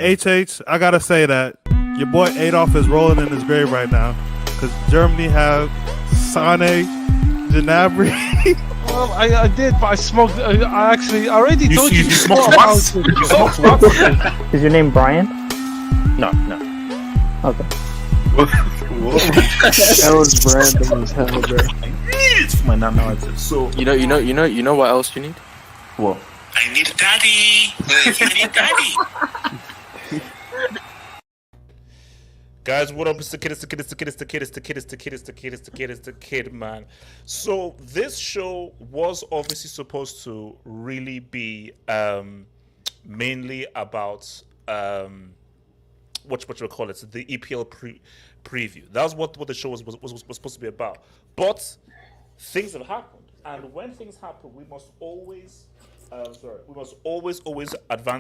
HH, I gotta say that your boy Adolf is rolling in his grave right now because Germany have Sane, Gnabry. Well, I did, but I smoked. I already told you. You smoked what? You smoked what? Is your name Brian? No. Okay. That was random as hell, bro. It's my narrative. So You know what else you need? what? I need daddy. I need daddy. Guys, what up? It's the kid, man. So this show was obviously supposed to really be mainly about what you call it, the EPL preview. That's what the show was supposed to be about. But things have happened, and when things happen, we must always advance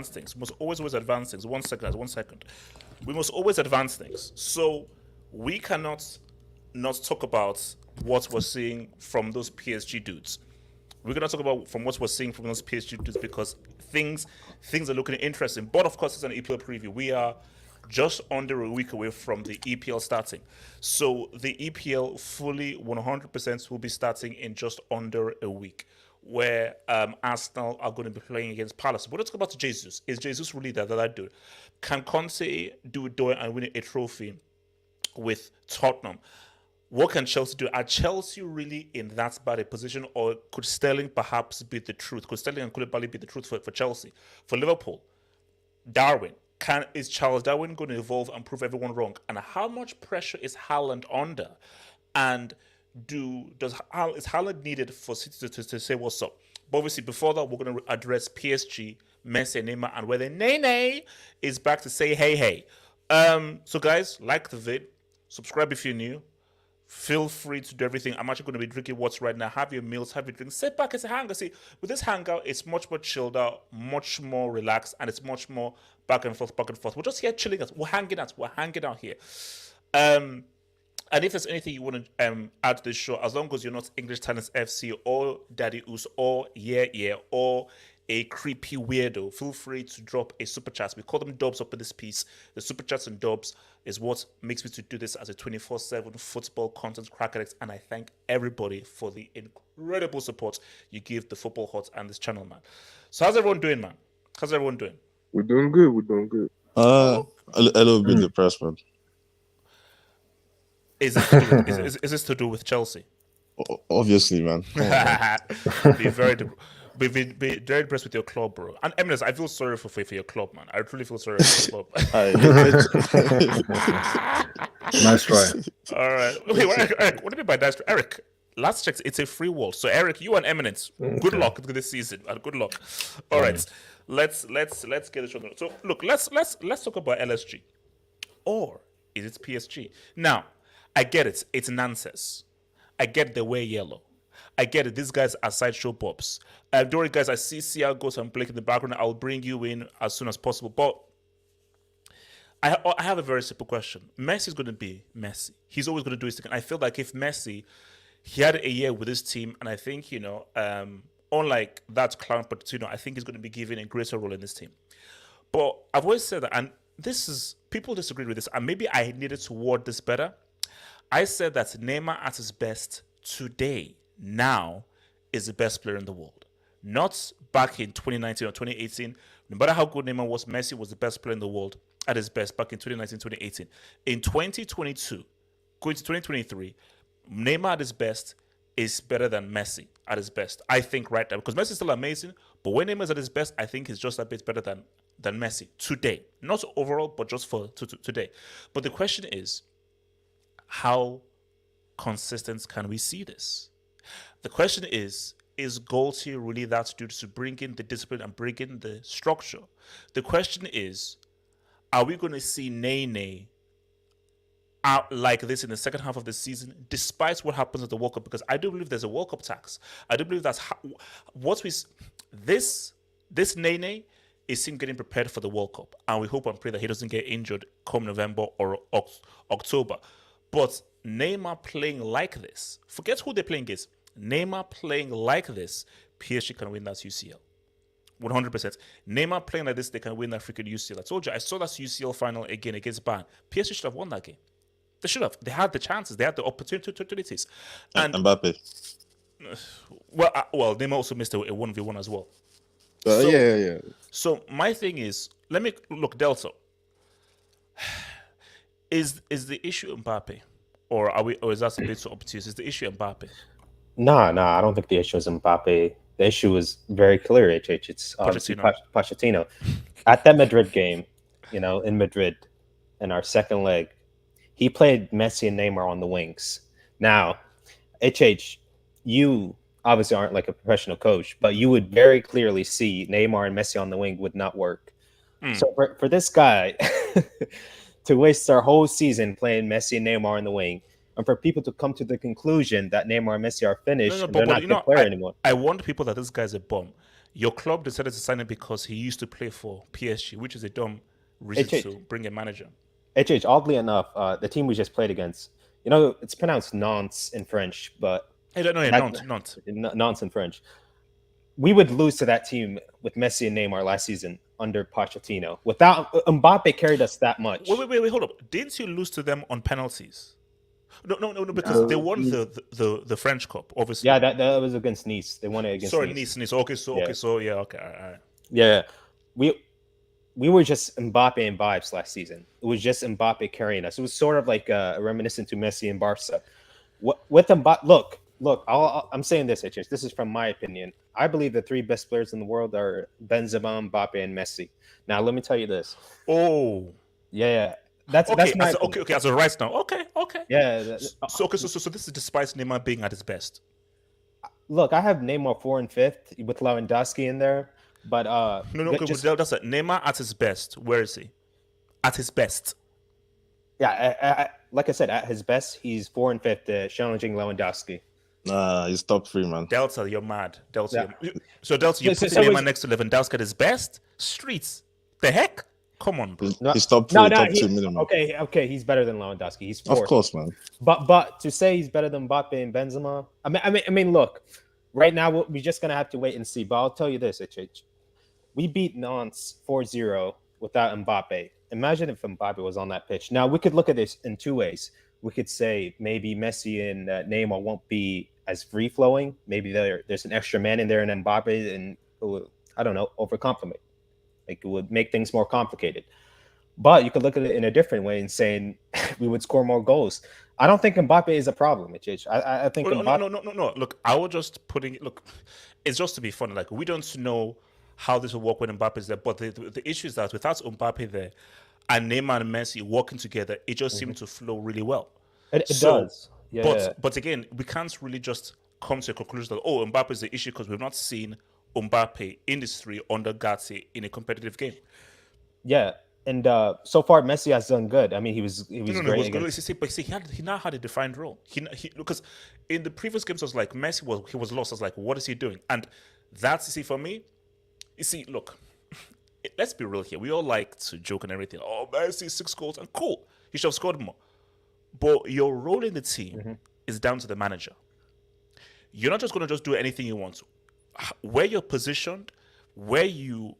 things. We must always advance things. One second. We must always advance things. So we cannot not talk about what we're seeing from those PSG dudes. We're gonna talk about from what we're seeing from those PSG dudes because things are looking interesting. But of course, it's an EPL preview. We are just under a week away from the EPL starting. So the EPL fully 100% will be starting in just under a week, where Arsenal are going to be playing against Palace. But let's talk about Jesus. Is Jesus really that dude? Can Kante do it and win a trophy with Tottenham? What can Chelsea do? Are Chelsea really in that bad a position, or could Sterling perhaps be the truth? Could Sterling and Koulibaly be the truth for Chelsea? For Liverpool, Darwin. Is Charles Darwin going to evolve and prove everyone wrong? And how much pressure is Haaland under? And is Haaland needed for City to say what's up? But obviously, before that, we're going to address PSG, Messi and Neymar, and whether Nene is back to say hey. So guys, like the vid, subscribe if you're new. Feel free to do everything. I'm actually going to be drinking what's right now. Have your meals, have your drinks. Sit back as a hangout. See, with this hangout, it's much more chilled out, much more relaxed, and it's much more back and forth. We're just here chilling. We're hanging out here. And if there's anything you want to add to this show, as long as you're not English Talents FC or Daddy Oos or Yeah or a creepy weirdo, feel free to drop a super chat. We call them dubs up in this piece. The super chats and dubs is what makes me to do this as a 24/7 football content crack addict, and I thank everybody for the incredible support you give the Football Hot and this channel, man. So how's everyone doing, man? We're doing good. A little bit depressed, man. Is this to do with Chelsea? Obviously, man. Be very impressed with your club, bro. And Eminence, I feel sorry for your club, man. I truly feel sorry for your club. Nice try. All right. Wait, Eric, what do you mean by that? Eric, last check, it's a free world. So Eric, you and Eminence, good luck this season. Good luck. All right. Let's get it show. So look, let's talk about LSG. Or is it PSG? Now, I get it. It's Nantes. I get they wear yellow. I get it. These guys are sideshow pops. Don't worry, guys. I see Siagos and Blake in the background. I'll bring you in as soon as possible. But I have a very simple question. Messi is going to be Messi. He's always going to do his thing. And I feel like if Messi, he had a year with his team, and I think, unlike that clown Pochettino, I think he's going to be given a greater role in this team. But I've always said that, and people disagree with this, and maybe I needed to word this better. I said that Neymar at his best today, now, is the best player in the world. Not back in 2019 or 2018. No matter how good Neymar was, Messi was the best player in the world at his best back in 2019, 2018. In 2022, going to 2023, Neymar at his best is better than Messi at his best. I think right now, because Messi is still amazing, but when Neymar's at his best, I think he's just a bit better than Messi today. Not overall, but just for today. But the question is, how consistent can we see this? The question is Golty really that dude to bring in the discipline and bring in the structure? The question is, are we going to see Nene out like this in the second half of the season, despite what happens at the World Cup? Because I do believe there's a World Cup tax. I do believe that's this Nene is him getting prepared for the World Cup, and we hope and pray that he doesn't get injured come November or October. But Neymar playing like this, forget who they're playing against. Neymar playing like this, PSG can win that UCL. 100%. Neymar playing like this, they can win that freaking UCL. I told you, I saw that UCL final again against Bayern. PSG should have won that game. They should have. They had the chances. They had the opportunities. And Mbappe. Well, Neymar also missed a 1v1 as well. Yeah. So my thing is, let me look, Delta. Is the issue Mbappe, or is that a bit too obtuse? Is the issue Mbappe? No, I don't think the issue is Mbappe. The issue is very clear, HH. It's Pochettino. At that Madrid game, in Madrid, in our second leg, he played Messi and Neymar on the wings. Now, HH, you obviously aren't like a professional coach, but you would very clearly see Neymar and Messi on the wing would not work. So for this guy to waste our whole season playing Messi and Neymar on the wing, and for people to come to the conclusion that Neymar and Messi are finished, and they're not a good player anymore. I warned people that this guy's a bum. Your club decided to sign him because he used to play for PSG, which is a dumb reason to bring a manager. HH, oddly enough, the team we just played against, it's pronounced Nantes in French, but Nantes in French. We would lose to that team with Messi and Neymar last season under Pochettino. Without Mbappe carried us that much. Wait, hold up. Didn't you lose to them on penalties? No, because they won the French Cup, obviously. Yeah, that was against Nice. They won it against Nice. Okay, all right. Yeah, we were just Mbappe and vibes last season. It was just Mbappe carrying us. It was sort of like reminiscent to Messi and Barca. With Mbappe, look. I'm saying this, HH. This is from my opinion. I believe the three best players in the world are Benzema, Mbappe, and Messi. Now, let me tell you this. Oh, yeah. That's my opinion. Okay. As a right now, okay. Yeah. So this is despite Neymar being at his best. Look, I have Neymar 4 and 5th with Lewandowski in there, but that's it. Neymar at his best. Where is he? At his best. Yeah, like I said, at his best, he's 4 and 5th, challenging Lewandowski. He's top 3, man. Delta, you're mad. Delta. So Delta, you put Neymar next to Lewandowski at his best? Streets. The heck? Come on, bro. He's top 3, top 2 minimum. Okay, he's better than Lewandowski. He's 4th. Of course, man. But to say he's better than Mbappe and Benzema, I mean, look, right now we're just gonna have to wait and see. But I'll tell you this, HH. We beat Nantes 4-0 without Mbappe. Imagine if Mbappe was on that pitch. Now, we could look at this in two ways. We could say maybe Messi and Neymar won't be as free-flowing. Maybe there's an extra man in there and Mbappe, and I don't know, overcomplicate. Like, it would make things more complicated. But you could look at it in a different way and saying we would score more goals. I don't think Mbappe is a problem, HH. I think Mbappe... No. Look, I was just putting it... Look, it's just to be funny. Like, we don't know how this will work when Mbappe is there. But the issue is that without Mbappe there and Neymar and Messi working together, it just seems to flow really well. It does. Yeah. But again, we can't really just come to a conclusion that, Mbappe is the issue because we've not seen Mbappe in this 3 under Gatti in a competitive game. Yeah. And so far, Messi has done good. I mean, he was great. But he now had a defined role. Because in the previous games, I was like, Messi was lost. I was like, what is he doing? And that's, for me, look, let's be real here. We all like to joke and everything. Oh, Messi, 6 goals, and cool. He should have scored more. But your role in the team is down to the manager. You're not just going to just do anything you want. Where you're positioned, where you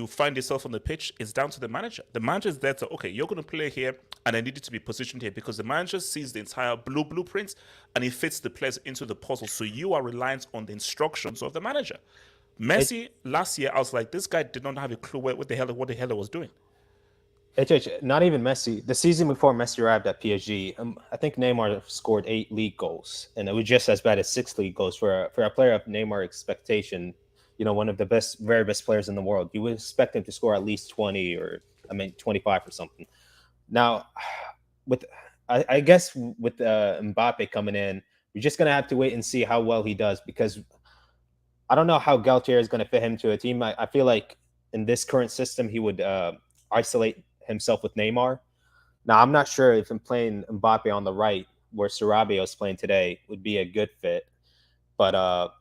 find yourself on the pitch is down to the manager. The manager is there to, okay, you're going to play here and I need you to be positioned here because the manager sees the entire blueprint and he fits the players into the puzzle. So you are reliant on the instructions of the manager. Messi, last year, I was like, this guy did not have a clue what the hell he was doing. Not even Messi. The season before Messi arrived at PSG, I think Neymar scored 8 league goals, and it was just as bad as 6 league goals for a player of Neymar expectation. One of the very best players in the world. You would expect him to score at least 20 25 or something. Now, I guess with Mbappe coming in, we're just gonna have to wait and see how well he does because I don't know how Galtier is going to fit him to a team. I feel like in this current system, he would isolate himself with Neymar. Now, I'm not sure if him playing Mbappe on the right, where Sarabia is playing today, would be a good fit. But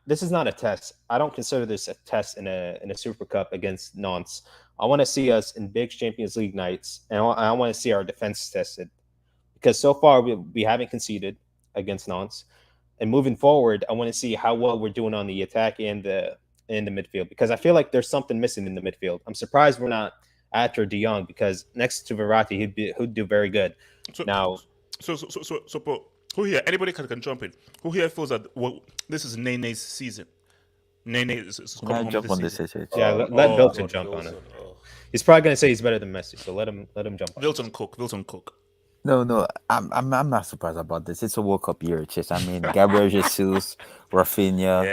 this is not a test. I don't consider this a test in a Super Cup against Nantes. I want to see us in big Champions League nights, and I want to see our defense tested. Because so far, we haven't conceded against Nantes. And moving forward, I want to see how well we're doing on the attack and the in the midfield because I feel like there's something missing in the midfield. I'm surprised we're not after De Jong because next to Verratti, he'd do very good. But who here? Anybody can jump in. Who here feels that this is Nene's season? Nene is coming home jump on this this. Yeah, let Wilton jump on it. He's probably gonna say he's better than Messi, so let him jump on. Wilton Cook. No, I'm not surprised about this. It's a World Cup year. It's just, I mean, Gabriel Jesus, Rafinha,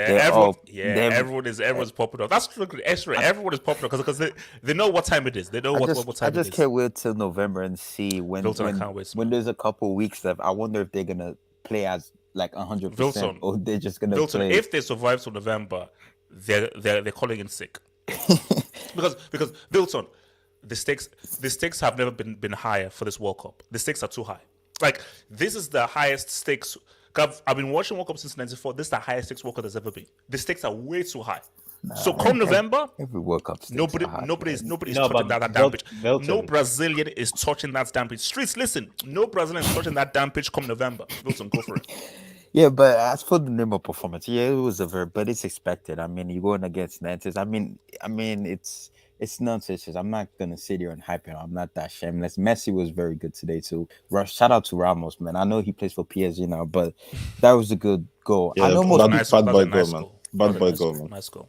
everyone's popular. That's true. Everyone is popular because they know what time it is. They know what time it is. I just can't wait till November and see when there's a couple weeks left. I wonder if they're gonna play as like 100%, or they're just gonna play. If they survive to November, they're calling in sick because Wilton. The stakes have never been higher for this World Cup. The stakes are too high. Like, this is the highest stakes. I've been watching World Cup since '94. This is the highest stakes World Cup there's ever been. The stakes are way too high. So come November, every World Cup, nobody's touching that damn pitch. No Brazilian is touching that damn pitch. Streets, listen. No Brazilian is touching that damn pitch come November. Wilson, go for it. Yeah, but as for the Neymar performance, yeah, it was but it's expected. I mean, you're going against Nantes. I mean, it's nonsense. I'm not gonna sit here and hype him. I'm not that shameless. Messi was very good today too. Shout out to Ramos, man. I know he plays for PSG now, but that was a good goal. Yeah, I know bad boy goal, man. Bad boy goal, man. Nice goal.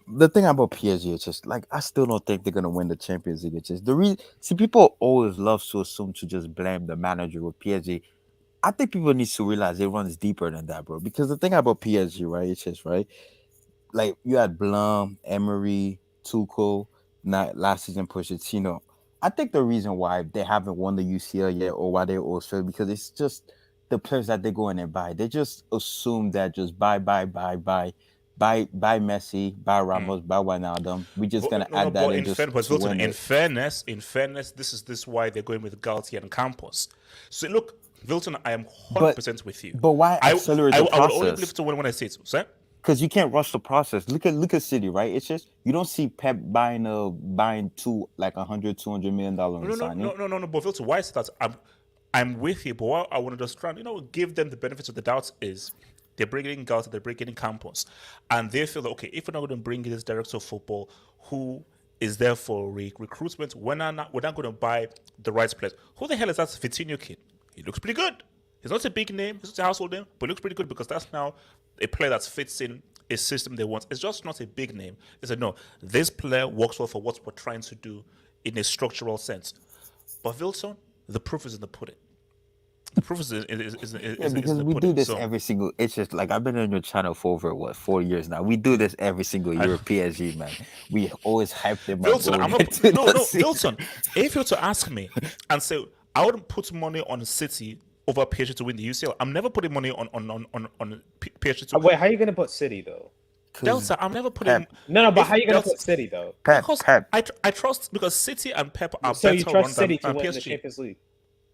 The thing about PSG is just like I still don't think they're gonna win the Champions League. It's just the reason. See, people always love to assume to just blame the manager with PSG. I think people need to realize it runs deeper than that, bro. Because the thing about PSG, right? It's just right. Like you had Blum, Emery, Tuchel. Not last season, Pochettino. I think the reason why they haven't won the UCL yet, or why they're also because it's just the players that they go in and buy. They just assume that just buy Messi, buy Ramos, buy Wijnaldum. We're just gonna add that in fairness, this is why they're going with Galtier and Campos. So look, Wilton, I am 100% with you. But why accelerate the process? I will only believe to when I say it. Sir? Because you can't rush the process. Look at City, right? It's just you don't see Pep buying two like $100-200 million signing. No. But Wilton, why is that? I'm with you, but what I want to just try and give them the benefits of the doubt is they're bringing in Galtier, they're bringing in Campos, and they feel that okay, if we're not going to bring in this director of football who is there for recruitment, we're not going to buy the right players. Who the hell is that Vitinho kid? He looks pretty good. He's not a big name, he's not a household name, but he looks pretty good because that's now a player that fits in a system they want. It's just not a big name. They said, no, this player works well for what we're trying to do in a structural sense. But Wilson, the proof is in the pudding. The proof is because we do this every single. It's just like I've been on your channel for over 4 years now. We do this every single year with PSG, man. We always hype them up. Wilson, Wilson. If you were to ask me and say I wouldn't put money on City over PSG to win the UCL, I'm never putting money on PSG to win. Wait, how are you going to put City, though? Delta, I'm never putting... No, but how are you going to put City, though? Because I trust... Because City and Pep are so better you trust City to than win PSG. the Champions League?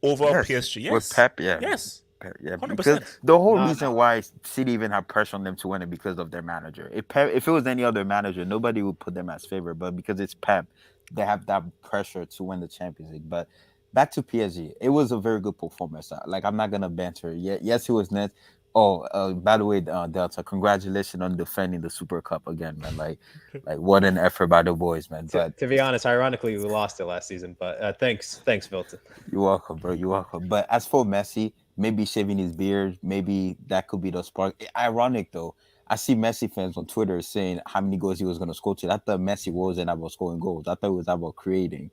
Over PSG, yes. With Pep, yeah. Yes. Yeah, 100%. because the whole reason why City even have pressure on them to win it because of their manager. If it was any other manager, nobody would put them as favorite. But because it's Pep, they have that pressure to win the Champions League. But back to PSG, it was a very good performance. Like I'm not gonna banter. Yes, it was net. Oh, by the way, Delta, congratulations on defending the Super Cup again, man. Like what an effort by the boys, man. But to be honest, ironically, we lost it last season. But thanks, Milton. You're welcome, bro. You're welcome. But as for Messi, maybe shaving his beard, maybe that could be the spark. Ironic though. I see Messi fans on Twitter saying how many goals he was gonna score today. I thought Messi wasn't about scoring goals. I thought it was about creating.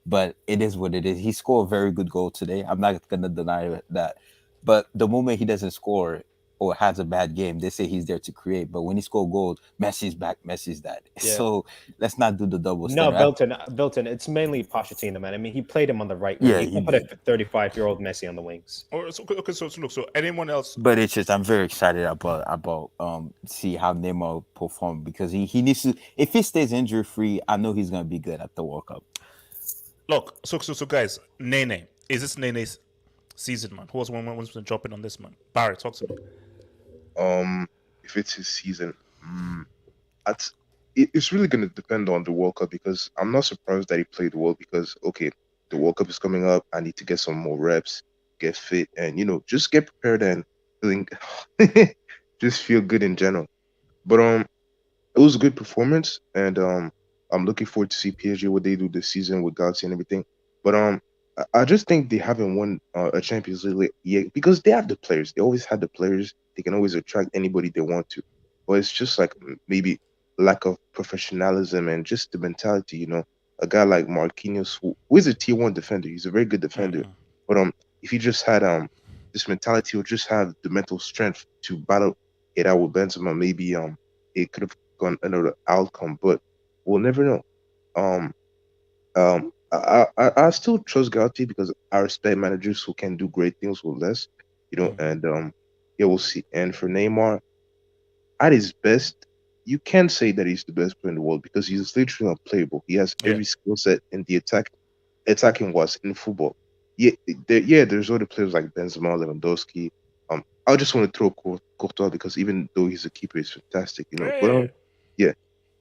But it is what it is. He scored a very good goal today. I'm not going to deny that. But the moment he doesn't score or has a bad game, they say he's there to create. But when he scores goals, Messi's back, Messi's that. Yeah. So let's not do the double standard. No, Bilton, it's mainly Pochettino, man. I mean, he played him on the right wing. Yeah, he put a 35-year-old Messi on the wings. So anyone else? But it's just I'm very excited about see how Neymar perform because he needs to. If he stays injury free, I know he's going to be good at the World Cup. Look, so guys, Nene, is this Nene's season, man? Who was one wants to jump in on this, man? Barry, talk to me. If it's his season, it's really going to depend on the World Cup because I'm not surprised that he played well because okay, the World Cup is coming up. I need to get some more reps, get fit, and just get prepared and feeling, just feel good in general. But it was a good performance, and I'm looking forward to see PSG what they do this season with Galaxy and everything. But I just think they haven't won a Champions League yet because they have the players. They always had the players. They can always attract anybody they want to. But it's just like maybe lack of professionalism and just the mentality. A guy like Marquinhos, who is a tier one defender, he's a very good defender. But if he just had this mentality, or just have the mental strength to battle it out with Benzema, maybe it could have gone another outcome. But we'll never know. I still trust Gauti because I respect managers who can do great things with less, and yeah, we'll see. And for Neymar, at his best, you can say that he's the best player in the world because he's literally unplayable. He has every skill set in the attacking was in football. Yeah, there's other players like Benzema, Lewandowski. I just want to throw Courtois because even though he's a keeper, he's fantastic, But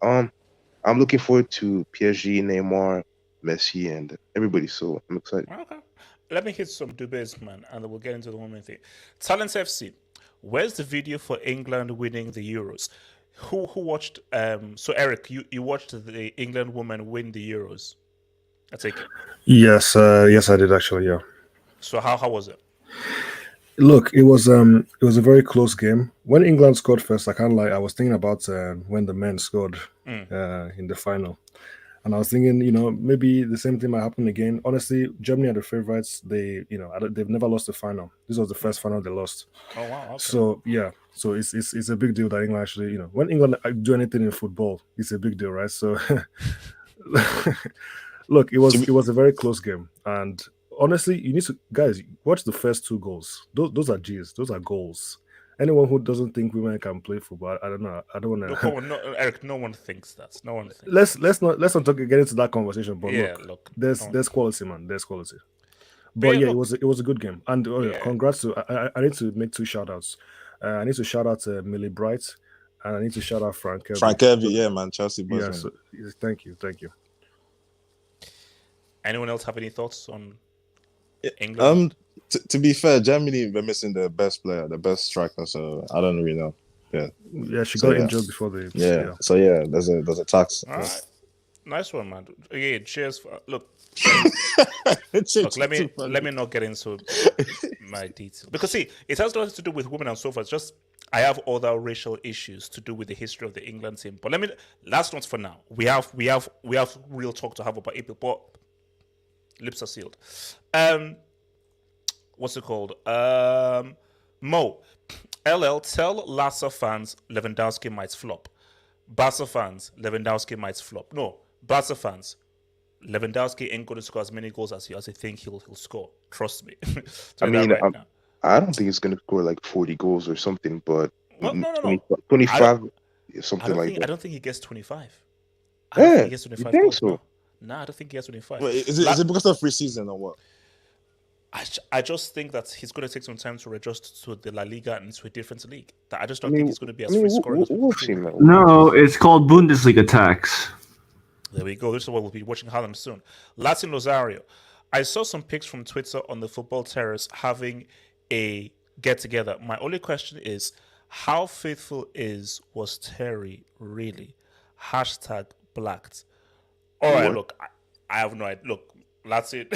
I'm looking forward to PSG, Neymar, Messi, and everybody. So I'm excited. Okay. Let me hit some debates, man, and then we'll get into the women thing. Talents FC. Where's the video for England winning the Euros? Who watched? So Eric, you watched the England women win the Euros. I take it. Yes, yes, I did actually. Yeah. So how was it? Look, it was a very close game. When England scored first, I can't lie, I was thinking about when the men scored in the final. And I was thinking, maybe the same thing might happen again. Honestly, Germany are the favorites. They've never lost the final. This was the first final they lost. Oh wow! Okay. So yeah, so it's a big deal that England actually, when England do anything in football, it's a big deal, right? So look, it was a very close game, and honestly, you need to guys watch the first two goals. Those are G's. Those are goals. Anyone who doesn't think women can play football, I don't know. I don't want to. No, Eric, no one thinks that. No one thinks. Let's not get into that conversation. But look, there's quality, man. There's quality. But yeah, it was a good game. And congrats to. I need to make two shout outs. I need to shout out Millie Bright, and I need to shout out Frank Kirby. Frank Kirby, yeah, man, Chelsea. Yeah, so, thank you. Anyone else have any thoughts on England? To be fair, Germany were missing the best player, the best striker. So I don't really know. Yeah, she got injured before the. Yeah. So yeah, there's a tax. All right. Nice one, man. Yeah, cheers. Look, let me not get into my details because see, it has nothing to do with women and so forth. Just I have other racial issues to do with the history of the England team. But last ones for now. We have real talk to have about April, but lips are sealed. What's it called? Mo, LL, tell Lassa fans Lewandowski might flop. Barca fans, Lewandowski might flop. No, Barca fans, Lewandowski ain't going to score as many goals as you think he'll score. Trust me. I mean, I don't think he's going to score like 40 goals or something, but no. 25, something like that. I don't think he gets 25. I don't think he gets 25 think goals, so? No. Nah, I don't think he gets 25. Wait, is it because of free season or what? I just think that he's going to take some time to adjust to the La Liga and to a different league. I just don't think he's going to be as free scoring as No, it's called Bundesliga tax. There we go. This is what we'll be watching Harlem soon. Latin Rosario. I saw some pics from Twitter on the football terrace having a get-together. My only question is, how faithful was Terry really? #blacked. All right, look, I have no idea. Look, Latin,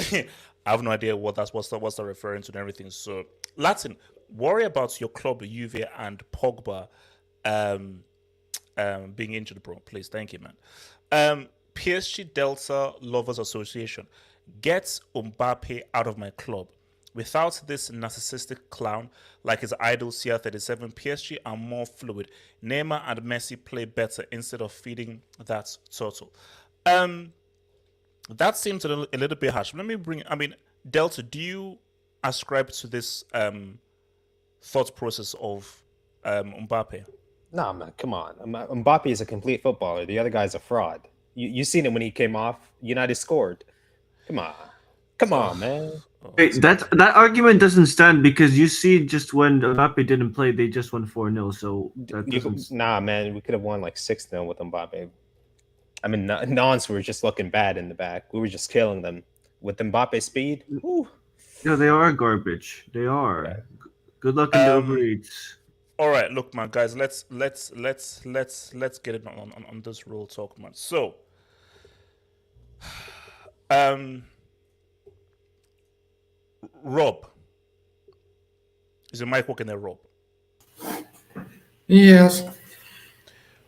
I have no idea what's that referring to and everything. So, Latin, worry about your club, Juve and Pogba, being injured, bro. Please, thank you, man. PSG Delta Lovers Association, get Mbappe out of my club. Without this narcissistic clown like his idol CR37, PSG are more fluid. Neymar and Messi play better instead of feeding that turtle. That seems a little bit harsh. Delta, do you ascribe to this thought process of Mbappe? Nah, man, come on. Mbappe is a complete footballer. The other guy's a fraud. You seen it when he came off. United scored. Come on, man. Wait, that argument doesn't stand because you see, just when Mbappe didn't play, they just won 4-0. So nah, man, we could have won like 6-0 with Mbappe. I mean, Nantes were just looking bad in the back. We were just killing them with Mbappe's speed. Whew. Yeah, they are garbage. They are. Good luck in the Uber Eats. All right, look, man, guys, let's get it on this real talk, man. So, Rob, is your mic working there, Rob? Yes.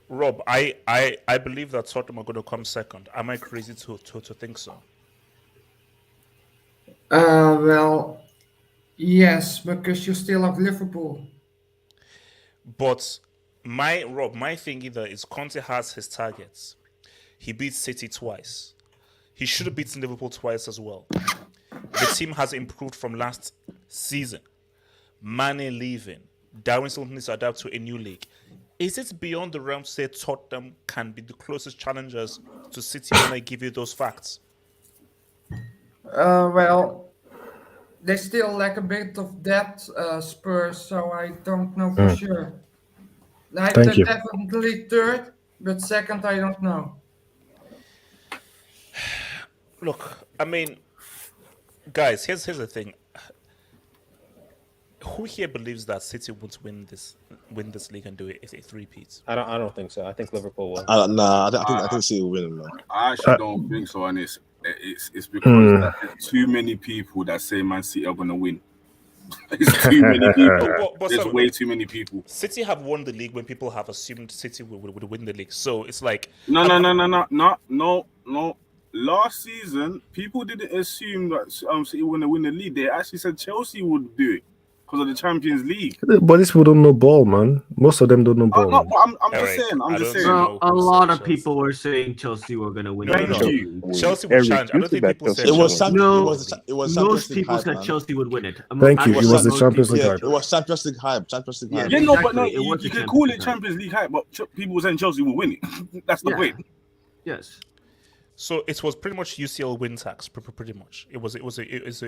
Rob, I believe that Tottenham are going to come second. Am I crazy to think so? Well, yes, because you still have Liverpool. But my thing either is Conte has his targets. He beat City twice. He should have beaten Liverpool twice as well. The team has improved from last season. Mane leaving. Darwin still needs to adapt to a new league. Is it beyond the realm to say Tottenham can be the closest challengers to City when I give you those facts? Well, they still lack a bit of depth, Spurs, so I don't know for sure. Like, Thank they're you. definitely third, but second, I don't know. Look, I mean, guys, here's the thing. Who here believes that City would win this league and do it if they three-peat? I don't think so. I think Liverpool will. Nah, I think City will win, man. I actually don't think so, and it's because there's too many people that say Man City are gonna win. It's too many people. There's way too many people. City have won the league when people have assumed City would win the league. So it's like No. Last season, people didn't assume that City were gonna win the league. They actually said Chelsea would do it because of the Champions League. But these people don't know ball, man. Most of them don't know ball. No, I'm just saying. I'm just saying. Well, a lot of people were saying Chelsea were going to win. Thank you. Chelsea would challenge. I don't think people said it was most people said Chelsea would win it. Thank you. It was the Champions League hype. It was Champions League hype. Yeah, You can call it Champions League hype, but people were saying Chelsea will win it. That's the point. Yes. So it was pretty much UCL win tax, pretty much. It's a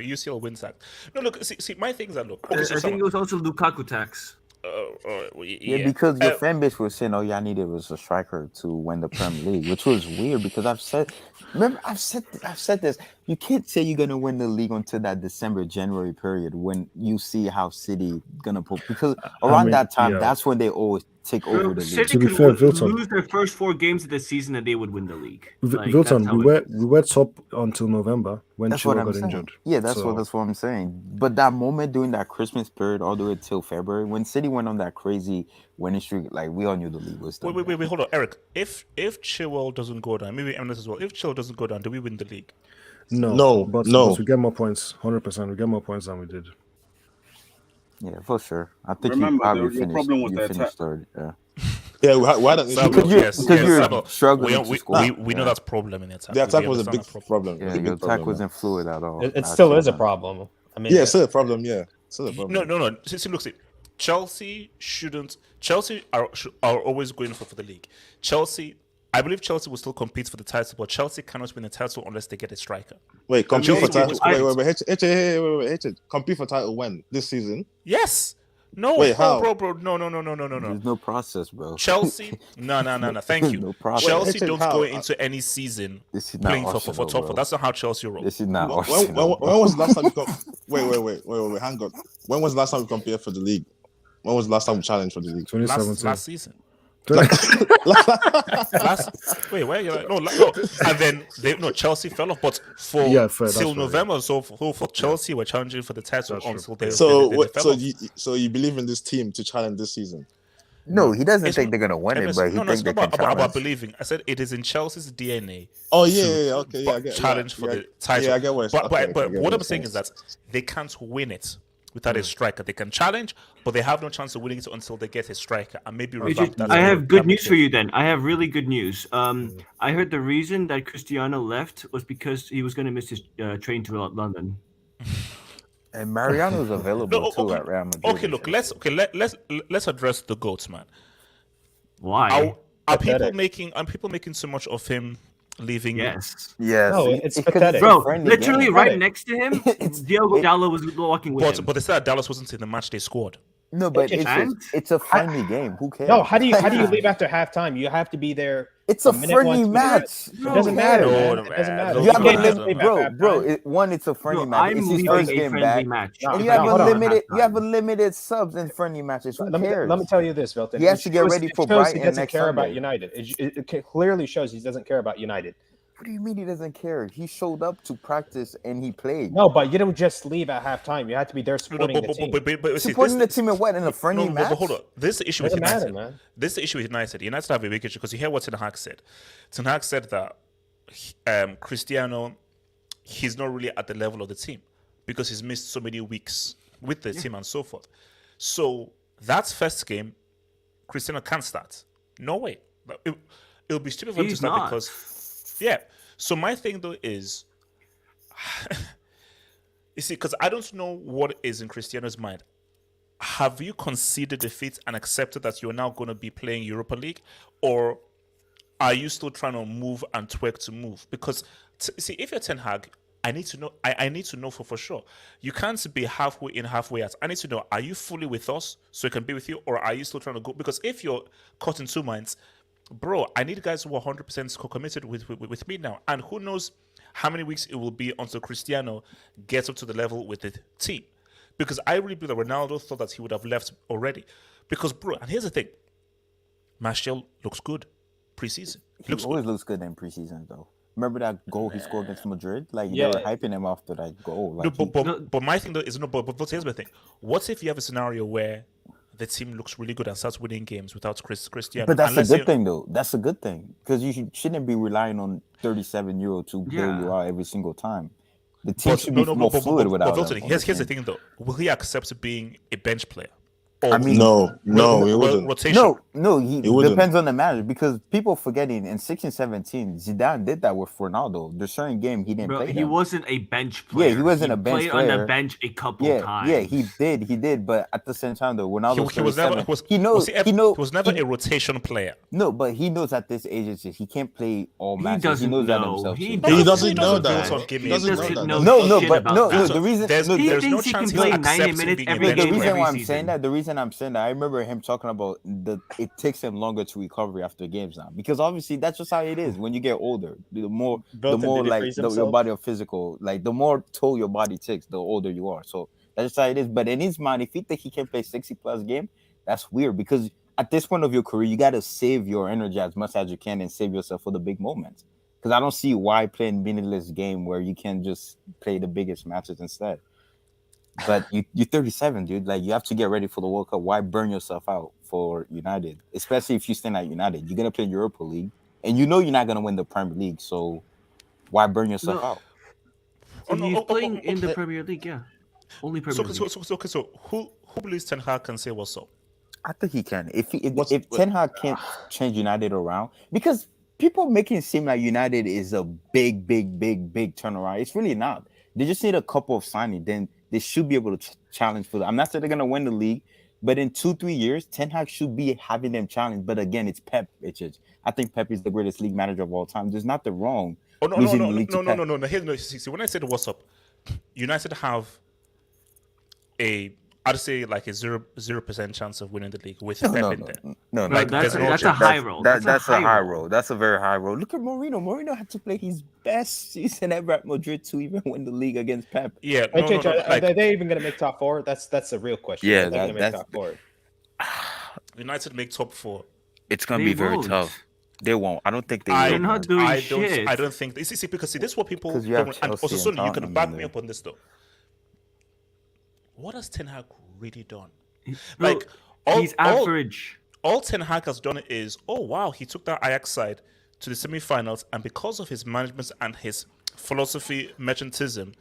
UCL win tax. No, look, see, my things are look. I think it was also Lukaku tax. Yeah, because your fan base was saying, all y'all needed was a striker to win the Premier League, which was weird because I've said this. You can't say you're gonna win the league until that December-January period when you see how City gonna put, because around that time, that's when they always take over the league. City could lose their first 4 games of the season and they would win the league. Wilton, we were top until November when Chilwell got injured. Yeah, that's what I'm saying. But that moment during that Christmas period all the way till February, when City went on that crazy winning streak, like we all knew the league was done. Wait, hold on, Eric. If Chilwell doesn't go down, maybe Eminence as well. If Chilwell doesn't go down, do we win the league? No. But we get more points. 100%. We get more points than we did. Yeah, for sure. I think remember you your problem was the attack. Third. Yeah. Yeah, why don't because you're struggling to score. We know that's problem in the attack. The attack was a big problem. Yeah, your attack wasn't fluid at all. It still is a problem. I mean, yeah, still a problem. Yeah, still a problem. No. See, look, Chelsea are always going for the league. I believe Chelsea will still compete for the title, but Chelsea cannot win the title unless they get a striker. Wait, compete for title? Wait. Compete for title when? This season? Yes. No. Wait, how? Bro. No. There's no process, bro. Chelsea. No. Thank you. No process. Chelsea don't go into any season playing for top four. That's not how Chelsea rolls. This is not when was the last time Wait, hang on. When was the last time we compared for the league? When was the last time we challenged for the league? 2017. Last season. Wait, where are you? And then Chelsea fell off, but till November. So for Chelsea, we're challenging for the title until they. So you believe in this team to challenge this season? No, he doesn't think they're gonna win it, but he thinks they can challenge. About believing. I said it is in Chelsea's DNA. Oh yeah, okay, yeah. Challenge for the title. Yeah, I get what. But what I'm saying is that they can't win it without a striker. They can challenge, but they have no chance of winning it until they get a striker. And maybe I have good news for you then. I have really good news. I heard the reason that Cristiano left was because he was going to miss his train to London. And Mariano's available too at Real Madrid. Okay, look, let's address the GOAT, man. Why? Are people making so much of him leaving? Yes. No, it's pathetic. Bro, literally right next to him, Diogo Dalot was walking with him. But they said Dallas wasn't in the match they scored. No, but And it's a friendly game. Who cares? No, how do you leave after halftime? You have to be there. It's a friendly match. It doesn't matter, man. It doesn't matter. You have a limit, it's a friendly match. I'm It's his leaving first a game friendly back. match. And you have a limited subs in friendly matches. Who cares? Let me tell you this, Milton. He has to get ready for Brighton He doesn't next care about Sunday. United. It clearly shows he doesn't care about United. What do you mean he doesn't care? He showed up to practice and he played. No, but you don't just leave at halftime. You have to be there supporting the team. Supporting the team in what? In a friendly match? But hold on. This is the issue with Doesn't United. matter, man. This is the issue with United. United have a big issue because you hear what Ten Hag said. Ten Hag said that Cristiano, he's not really at the level of the team because he's missed so many weeks with the team and so forth. So that first game, Cristiano can't start. No way. It'll be stupid for him to start because, yeah. So my thing though is, you see, because I don't know what is in Cristiano's mind. Have you conceded defeat and accepted that you're now going to be playing Europa League, or are you still trying to move and twerk to move? Because see, if you're Ten Hag, I need to know. I need to know for sure. You can't be halfway in, halfway out. I need to know: are you fully with us so I can be with you, or are you still trying to go? Because if you're caught in two minds, bro, I need guys who are 100% committed with me now. And who knows how many weeks it will be until Cristiano gets up to the level with the team. Because I really believe that Ronaldo thought that he would have left already. Because, bro, and here's the thing. Martial looks good preseason. He always looks good in preseason, though. Remember that goal he scored against Madrid? Like, they were hyping him after that goal. Like, but my thing, though, is, but here's my thing. What if you have a scenario where the team looks really good and starts winning games without Cristiano? But that's a good thing, though. That's a good thing. Because you shouldn't be relying on €37 to bail you out every single time. The team should be more fluid without him. Here's the thing, though. Will he accept being a bench player? I mean, no, he wouldn't. Rotation. No, he depends on the manager because people forgetting in 16-17, Zidane did that with Ronaldo. There's certain game he didn't play. He wasn't a bench player. Yeah, he wasn't a bench player. Played on the bench a couple times. Yeah, he did. But at the same time, though, Ronaldo was never a rotation player. No, but he knows at this age he can't play all matches. He knows that himself. He doesn't know that. The reason there's no chance he can play 90 minutes every game. The reason why I'm saying that, I remember him talking about it takes him longer to recover after games now because obviously that's just how it is when you get older. The more like your body of physical, like the more toll your body takes, the older you are. So that's just how it is. But in his mind, if he think he can play 60+ game, that's weird because at this point of your career, you got to save your energy as much as you can and save yourself for the big moments. Because I don't see why playing meaningless game where you can just play the biggest matches instead. But you're 37, dude. Like, you have to get ready for the World Cup. Why burn yourself out for United? Especially if you stand at United. You're going to play Europa League. And you know you're not going to win the Premier League. So why burn yourself out? He's playing in the Premier League, yeah. Only Premier League. So who believes Ten Hag can say what's up? I think he can. If Ten Hag can't change United around, because people making it seem like United is a big turnaround. It's really not. They just need a couple of signings. Then they should be able to challenge for that. I'm not saying they're going to win the league, but in 2-3 years, Ten Hag should be having them challenge. But again, it's Pep. I think Pep is the greatest league manager of all time. There's nothing wrong. No. See, when I said what's up, United have I'd say like a 0% chance of winning the league with Pep in there. No, like, that's a high roll. That's a high roll. That's a very high roll. Look at Mourinho. Mourinho had to play his best season ever at Madrid to even win the league against Pep. Yeah, are they even going to make top four? That's a real question. Yeah, that's top four. United make top four. It's going to be very tough. They won't. I don't think they will. They're not doing shit. I don't think. See, because this is what people. And also, Sonny, you can back me up on this though. What has Ten Hag really done? Like, he's average. All Ten Hag has done is, oh wow, he took that Ajax side to the semi-finals, and because of his management and his philosophy, merchantism,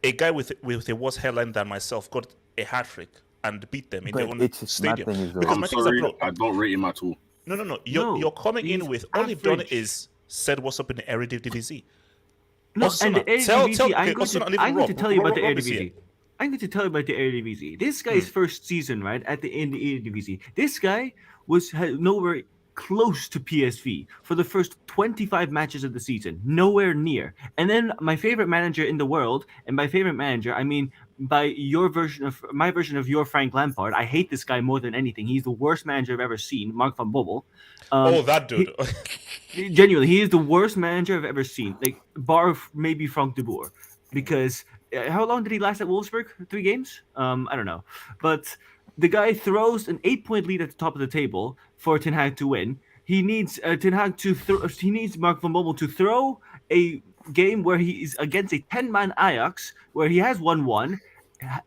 a guy with a worse hairline than myself got a hat trick and beat them in their own stadium. I'm sorry, I don't rate him at all. No. You're coming in with all they've done is said what's up in the Eredivisie. No, and the Eredivisie, I'm going to tell you about the Eredivisie. I'm going to tell you about the Eredivisie. This guy's first season, right, in the Eredivisie. This guy had nowhere close to PSV for the first 25 matches of the season, nowhere near. And then my favorite manager in the world, and by favorite manager, I mean by my version of your Frank Lampard. I hate this guy more than anything. He's the worst manager I've ever seen, Mark van Bommel. That dude. Genuinely, he is the worst manager I've ever seen. Like, bar maybe Frank de Boer, because how long did he last at Wolfsburg? 3 games? I don't know, but the guy throws an 8-point lead at the top of the table for Ten Hag to win. He needs Ten Hag to he needs Mark van Bommel to throw a game where he is against a 10-man Ajax where he has 1-1,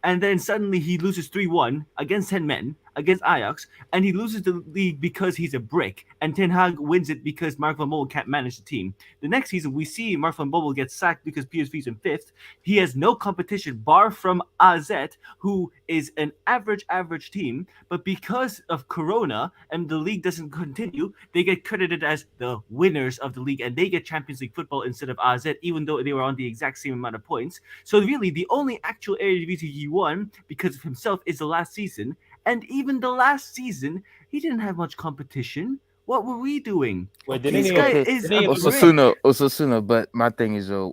and then suddenly he loses 3-1 against 10 men against Ajax, and he loses the league because he's a brick, and Ten Hag wins it because Mark van Bommel can't manage the team. The next season, we see Mark van Bommel get sacked because PSV's in 5th. He has no competition, bar from AZ, who is an average team, but because of Corona and the league doesn't continue, they get credited as the winners of the league, and they get Champions League football instead of AZ, even though they were on the exact same amount of points. So really, the only actual Eredivisie he won because of himself is the last season. And even the last season, he didn't have much competition. What were we doing? This guy is Osasuna, but my thing is, who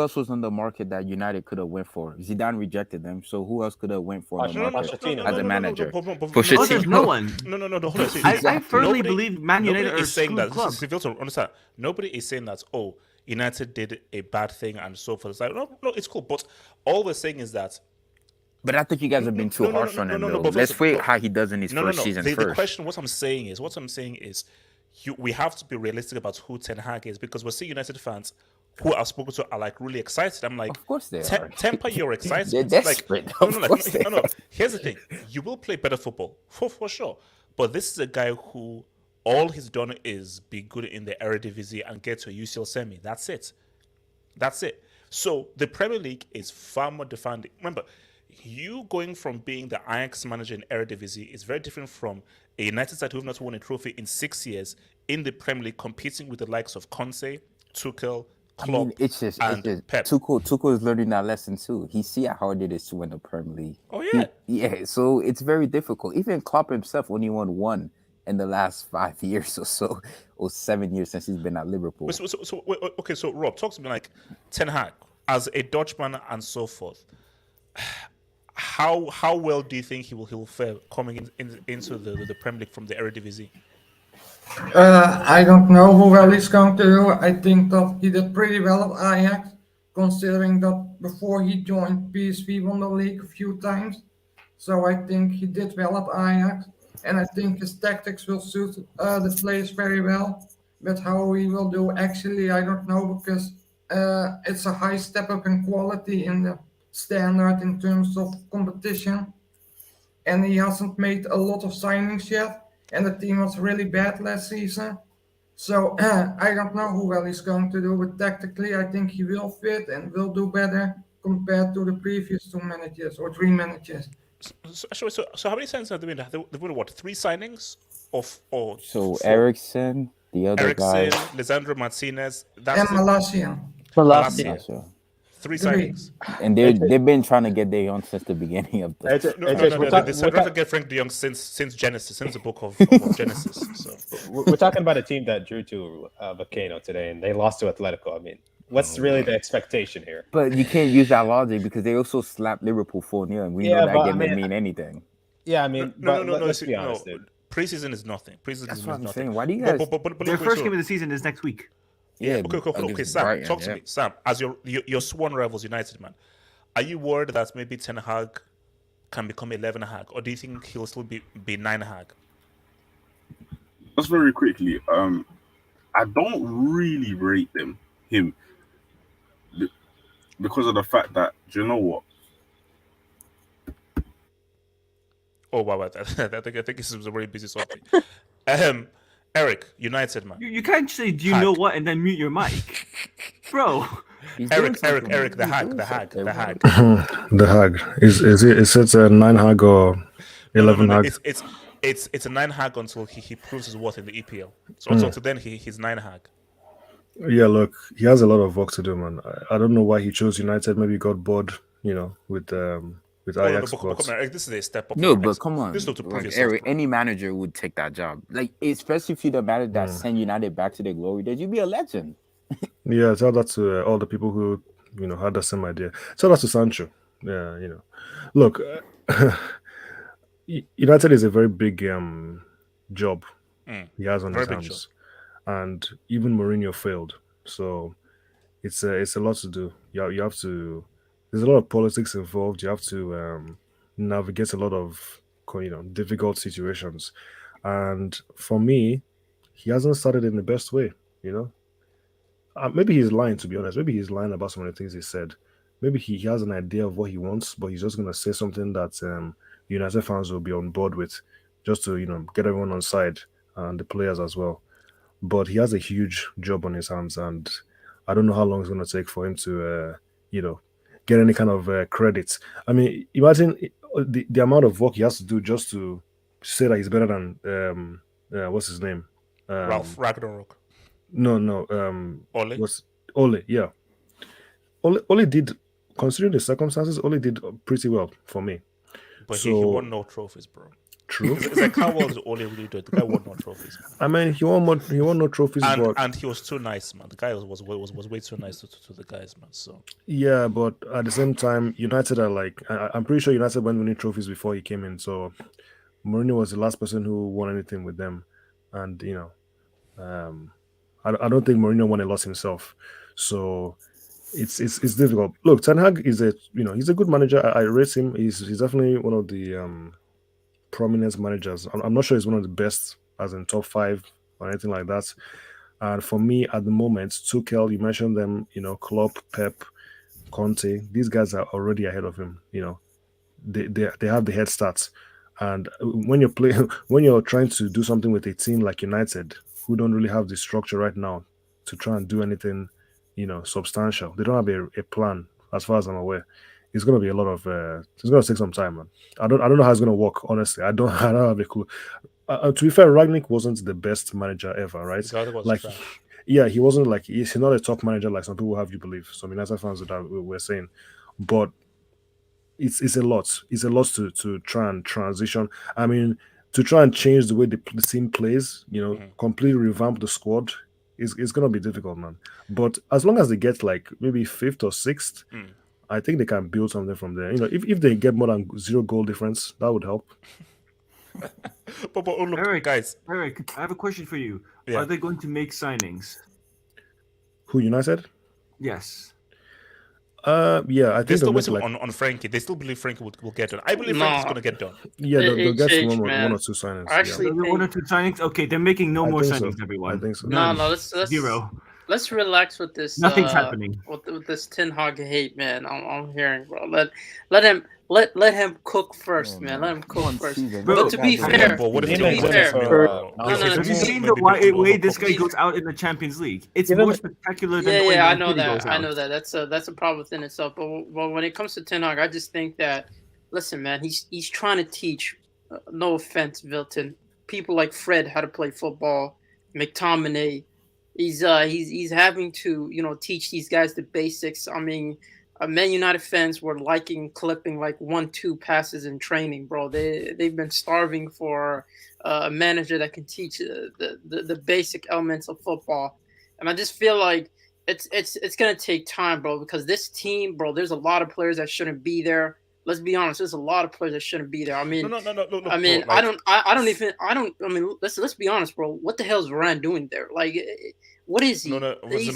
else was on the market that United could have went for? Zidane rejected them, so who else could have went for the market as a manager? There's no one. No. I firmly believe Man United are saying that. club. Understand? Nobody is saying that. Oh, United did a bad thing and so forth. It's like, no, it's cool. But all we're saying is that. But I think you guys have been too harsh on him. Let's wait how he does in his first season first. The question, what I'm saying is, we have to be realistic about who Ten Hag is, because we're seeing United fans who I've spoken to are like really excited. I'm like, of course they are. Temper your excitement. They're desperate. No. Here's the thing: you will play better football for sure. But this is a guy who all he's done is be good in the Eredivisie and get to a UCL semi. That's it. So the Premier League is far more defined. Remember, you going from being the Ajax manager in Eredivisie is very different from a United side who have not won a trophy in 6 years in the Premier League, competing with the likes of Conte, Tuchel, Klopp, and Pep. Tuchel is learning that lesson too. He see how hard it is to win the Premier League. Oh yeah, so it's very difficult. Even Klopp himself only won 1 in the last 5 years or so, or 7 years since he's been at Liverpool. So Rob, talk to me like Ten Hag as a Dutchman and so forth. How well do you think he will fare coming into the Premier League from the Eredivisie? I don't know who well he's going to do. I think that he did pretty well at Ajax, considering that before he joined, PSV won the league a few times. So I think he did well at Ajax, and I think his tactics will suit the players very well. But how he will do, actually, I don't know, because it's a high step up in quality in the standard in terms of competition, and he hasn't made a lot of signings yet, and the team was really bad last season. So I don't know who well he's going to do, but tactically I think he will fit and will do better compared to the previous 2 managers or 3 managers. So how many signings have they been? They've been what, 3 signings so Eriksen, the other guy, Lisandro Martinez, and Malacia. 3 signings. And they've been trying to get De Jong since the beginning of the. They're trying to get Frank De Jong since Genesis, since the book of Genesis. So we're talking about a team that drew to Vallecano today, and they lost to Atletico. I mean, what's really the expectation here? But you can't use that logic because they also slapped Liverpool 4-0, and we know that game didn't mean anything. Yeah, I mean, let's be honest, dude. Preseason is nothing. That's what I'm saying. Why do you guys? Their first game of the season is next week. Yeah. Okay. Sam, Brighton, talk to me. Sam, as your sworn rivals, United man, are you worried that maybe Ten Hag can become 11 Hag, or do you think he'll still be 9 Hag? Just very quickly, I don't really rate him because of the fact that, do you know what? Oh wow, I think this is a very busy subject. Eric, United man. You can't say "Do you know what?" and then mute your mic, bro. Eric, the Hag. The Hag is it a 9 Hag or 11 Hag? It's a 9 Hag until he proves his worth in the EPL. So until then he's 9 Hag. Yeah, look, he has a lot of work to do, man. I don't know why he chose United. Maybe he got bored, with with Oh, no, Ajax. but come on, this is a step up. No, from but Ajax. come on, This is to prove like, yourself. Eric, any manager would take that job. Like, especially if you're the manager that send United back to their glory days, you'd be a legend. Yeah, tell that to all the people who had the same idea. Tell that to Sancho. Yeah, look, United is a very big job he has on his hands, and even Mourinho failed. So it's a lot to do. You have to. There's a lot of politics involved. You have to navigate a lot of difficult situations, and for me, he hasn't started in the best way. Maybe he's lying, to be honest. Maybe he's lying about some of the things he said. Maybe he has an idea of what he wants, but he's just going to say something that United fans will be on board with, just to get everyone on side and the players as well. But he has a huge job on his hands, and I don't know how long it's going to take for him to get any kind of credit. I mean, imagine the amount of work he has to do just to say that he's better than what's his name, Ralph Ragnarok. No. Ole? Was Ole? Yeah. Ole did, considering the circumstances, Ole did pretty well for me. But he won no trophies, bro. True. It's like how well does Ole really do it? The guy won no trophies. I mean, he won no trophies, and he was too nice, man. The guy was way too nice to the guys, man. So yeah, but at the same time, United are like, I'm pretty sure United won winning trophies before he came in. So Mourinho was the last person who won anything with them, and I don't think Mourinho won a lot himself, so it's difficult. Look, Ten Hag is he's a good manager. I rate him. He's definitely one of the prominent managers. I'm not sure he's one of the best, as in top 5 or anything like that. And for me, at the moment, Tuchel, you mentioned them, Klopp, Pep, Conte. These guys are already ahead of him. They have the head start. And when you're trying to do something with a team like United, who don't really have the structure right now to try and do anything, substantial. They don't have a plan, as far as I'm aware. It's going to be a lot of. It's going to take some time, man. I don't know how it's going to work. Honestly, I don't have a clue. To be fair, Rangnick wasn't the best manager ever, right? Yeah, he wasn't like he's not a top manager like some people have you believe. Some United fans that we're saying, but it's a lot. It's a lot to try and transition. I mean, to try and change the way the team plays, completely revamp the squad, it's going to be difficult, man. But as long as they get like maybe 5th or 6th, I think they can build something from there. If they get more than 0 goal difference, that would help. but look, Eric, guys. Eric, I have a question for you. Yeah. Are they going to make signings? Who, United? Yes. Yeah, I think they're still waiting waiting on Frankie. They still believe Frankie will get done. I believe Frankie's going to get done. Yeah, they'll get one or 2 signings. Actually, yeah. 1 or 2 signings. Okay, they're making no more signings. So. Everyone. I think so. No, let's 0. Let's relax with this. Nothing's happening. With this Ten Hag hate, man. I'm hearing, bro. Let him cook first, man. Let him cook first. But to be fair, have you seen the way this guy goes out in the Champions League? It's more spectacular than the way I know that. I know that. That's a problem within itself. But when it comes to Ten Hag, I just think that, listen, man, he's trying to teach. No offense, Vilton. People like Fred how to play football. McTominay. He's having to teach these guys the basics. I mean, Man United fans were clipping like 1-2 passes in training, bro. They've been starving for a manager that can teach the basic elements of football, and I just feel like it's gonna take time, bro. Because this team, bro, there's a lot of players that shouldn't be there. Let's be honest. There's a lot of players that shouldn't be there. I mean, no, I mean, bro, like, I mean, let's be honest, bro. What the hell is Varane doing there? Like, what is he?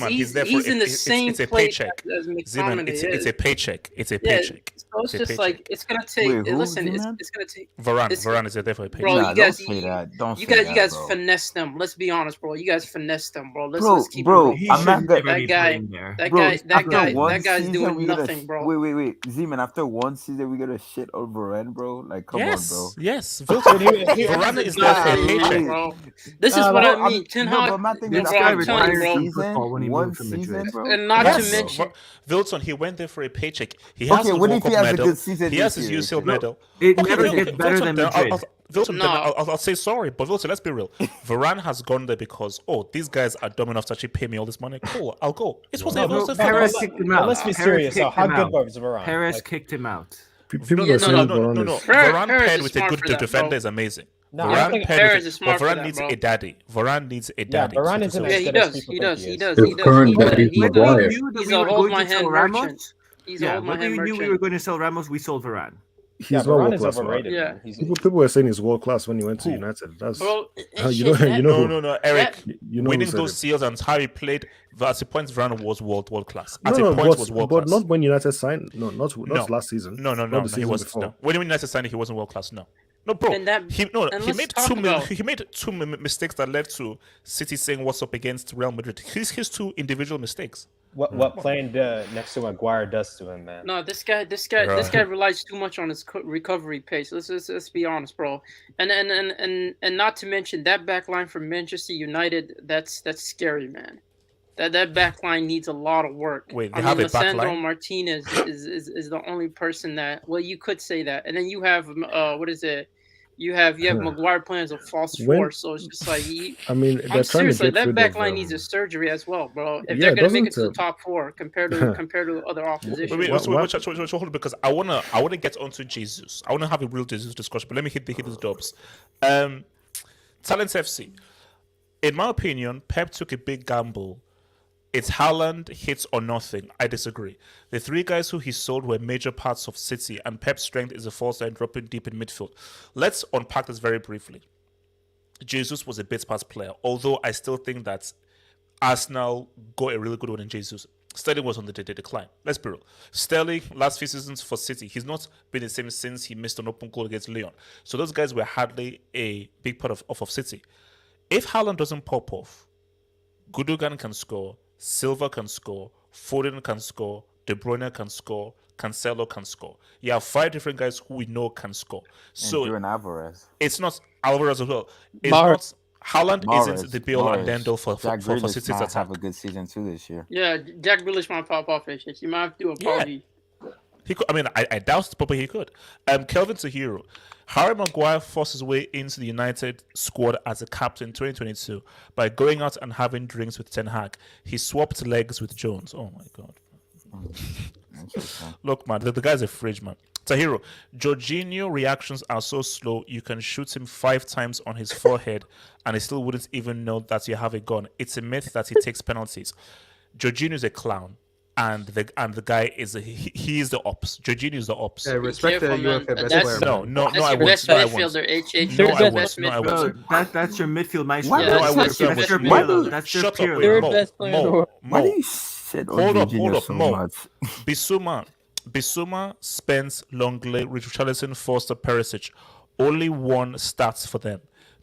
He's there for in the same it's a place paycheck. as Zeman, it's a paycheck. It's a Yeah, paycheck. so it's just like it's gonna take. Listen, it's gonna take. Varane is there for a paycheck. Bro, you guys, Don't you say guys, that, you guys bro. finesse them. Let's be honest, bro. You guys finesse them, bro. Let's keep bro, it real. I'm not that guy's doing nothing, bro. Wait, Zeman. After one season, we gotta shit on Varane, bro. Like, come on, bro. Yes, Varane is there for a paycheck, bro. This is what I mean. Ten Hag, but my thing bro, is, I'm telling you, bro. one season, bro. And not to mention, Wilson, he went there for a paycheck. He has his what if World he Cup has a medal. good season He has this his year? UCL medal. It never gets better than Madrid. Wilson, I'll say sorry, but Wilson, let's be real. Varane has gone there because these guys are dumb enough to actually pay me all this money. Cool, I'll go. It's what Perez kicked him out. Let's be serious. How good was Varane? Perez kicked him out. People No, were no, saying no, no, no, no. Varane Perez paired is with a smart good for that, defender bro. is amazing. No, I Varane think paired Perez with is smart for Varane that, needs bro. a daddy. Varane needs a yeah, daddy. Varane So- isn't so- as Yeah, he good as does. people He think does. he He is. does. His He does. current He's daddy is When we Maguire. knew that he's we a were hold going my to sell hand Ramos, merchant. He's a yeah, hold my when we hand knew we merchant. were going to sell Ramos, we sold Varane. He's Yeah, not Varane world is class. overrated, Yeah. man. He's People were saying he's world class when he went to Who? United. That's Bro, you know you know No, who? no, no, Eric. You know who winning said those it. seals and how he played. At the point, Varane was world class. At No, a no, point, was world but class. not when United signed. No, not No. last season. No, not the he season wasn't. before. No. When United signed, he wasn't world class. No, bro. And that- he and let's made talk about- he made two mistakes that led to City saying what's up against Real Madrid. His two individual mistakes. what playing next to Maguire does to him, man. No, this guy relies too much on his recovery pace. Let's be honest, bro. And not to mention that back line from Manchester United. That's scary, man. That back line needs a lot of work. Wait, they have a back Lisandro line? Martinez is the only person that. Well, you could say that, and then you have what is it? You have Maguire playing as a false four, so it's just like I mean, they're I'm trying to seriously, get that rid back of, line needs a surgery as well, bro. If yeah, they're gonna make it to doesn't, the top four compared to other opposition. Wait, hold on, because I wanna get onto Jesus. I wanna have a real Jesus discussion, but let me hit these dubs. Talent FC. In my opinion, Pep took a big gamble. It's Haaland, hits or nothing. I disagree. The three guys who he sold were major parts of City, and Pep's strength is a false line dropping deep in midfield. Let's unpack this very briefly. Jesus was a bit part player, although I still think that Arsenal got a really good one in Jesus. Sterling was on the decline. Let's be real. Sterling, last few seasons for City, he's not been the same since he missed an open goal against Lyon. So those guys were hardly a big part of City. If Haaland doesn't pop off, Gundogan can score, Silva can score, Foden can score, De Bruyne can score, Cancelo can score. You have 5 different guys who we know can score. So and Alvarez. It's not Alvarez as well. It's Mar- not Haaland isn't the be all and end all for Jack for Grealish City's might attack. have a good season too this year. Yeah, Jack Grealish might pop off. You might have to do a apology. He could. I mean, I doubt it, but he could. Kelvin's a hero. Harry Maguire forced his way into the United squad as a captain in 2022 by going out and having drinks with Ten Hag. He swapped legs with Jones. Oh my god. Look, man, the guy's a fridge, man. Tahiro, Jorginho reactions are so slow, you can shoot him 5 times on his forehead and he still wouldn't even know that you have a gun. It's a myth that he takes penalties. Jorginho is a clown, and the guy is he is the ops. Jorginho is the ops. Respect the UFA best player. No, That's I your won't. best No, I won't. midfielder, HH. No, Your I best won't. No, I midfielder. won't. That's your midfield maestro. No, I won't. That's your Shut Pirlo. That's your up, Pirlo. wait, Why do you shit on Hold up, Jorginho so Mo. much? Bissouma, Spence, Longley, Richarlison, Foster, Perisic. Only one starts for them.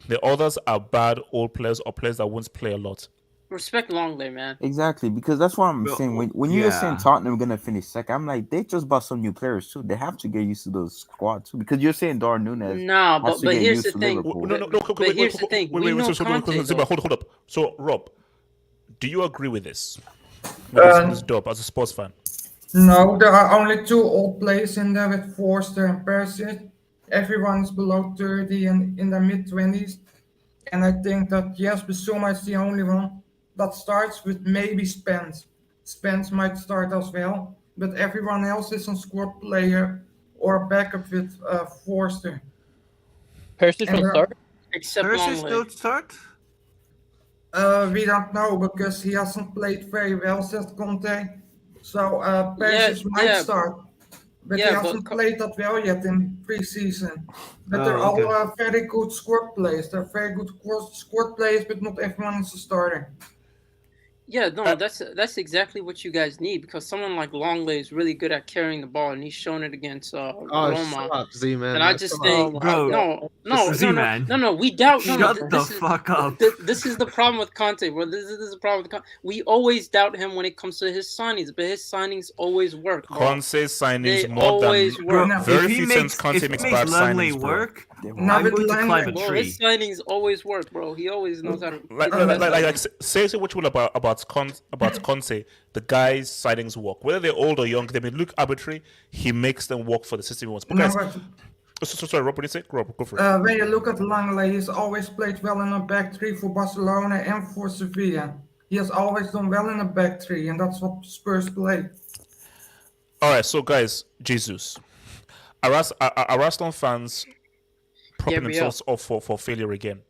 The others are bad old players or players that won't play a lot. Respect Longley, man. Exactly, because that's what I'm saying. When you were saying Tottenham gonna finish second, I'm like, they just bought some new players too. They have to get used to those squads too. Because you're saying Darwin Nunez. No, has to but get here's used the to thing. Liverpool. But here's the thing. We know Kante, Ziba, though. hold up. So, Rob, do you agree with this? With this dub as a sports fan? No, there are only 2 old players in there with Forster and Perisic. Everyone's below 30 and in their mid-20s. And I think that, yes, Bissouma is the only one that starts with maybe Spence. Spence might start as well, but everyone else is a squad player or backup with Forster. Perisic will start? Except Perisic Longley. still start? We don't know because he hasn't played very well, says Conte. So Perisic might start. But he hasn't played that well yet in pre-season. But they're all very good squad players. They're very good squad players, but not everyone is a starter. Yeah, no, that's exactly what you guys need because someone like Longley is really good at carrying the ball, and he's shown it against Roma. Shut up, Z-Man. And I just think, no, we doubt. Shut the fuck up. This is the problem with Conte, bro. This is the problem with Conte. We always doubt him when it comes to his signings, but his signings always work. Bro. Conte's signings They more always than work. very If he few makes- times Conte if he makes makes bad Langley signings, bro. work, Now I'm with going to climb a Langley, tree. His signings always work, bro. He always knows how to. Say what you will about Conte. The guys' signings work. Whether they're old or young, they may look arbitrary. He makes them work for the system he wants. But guys, sorry, Rob, what did you say? Rob, go for it. When you look at Langley, he's always played well in a back 3 for Barcelona and for Sevilla. He has always done well in a back 3, and that's what Spurs play. All right, so guys, Jesus. Are Arsenal fans propping Gabriel. themselves up for failure again?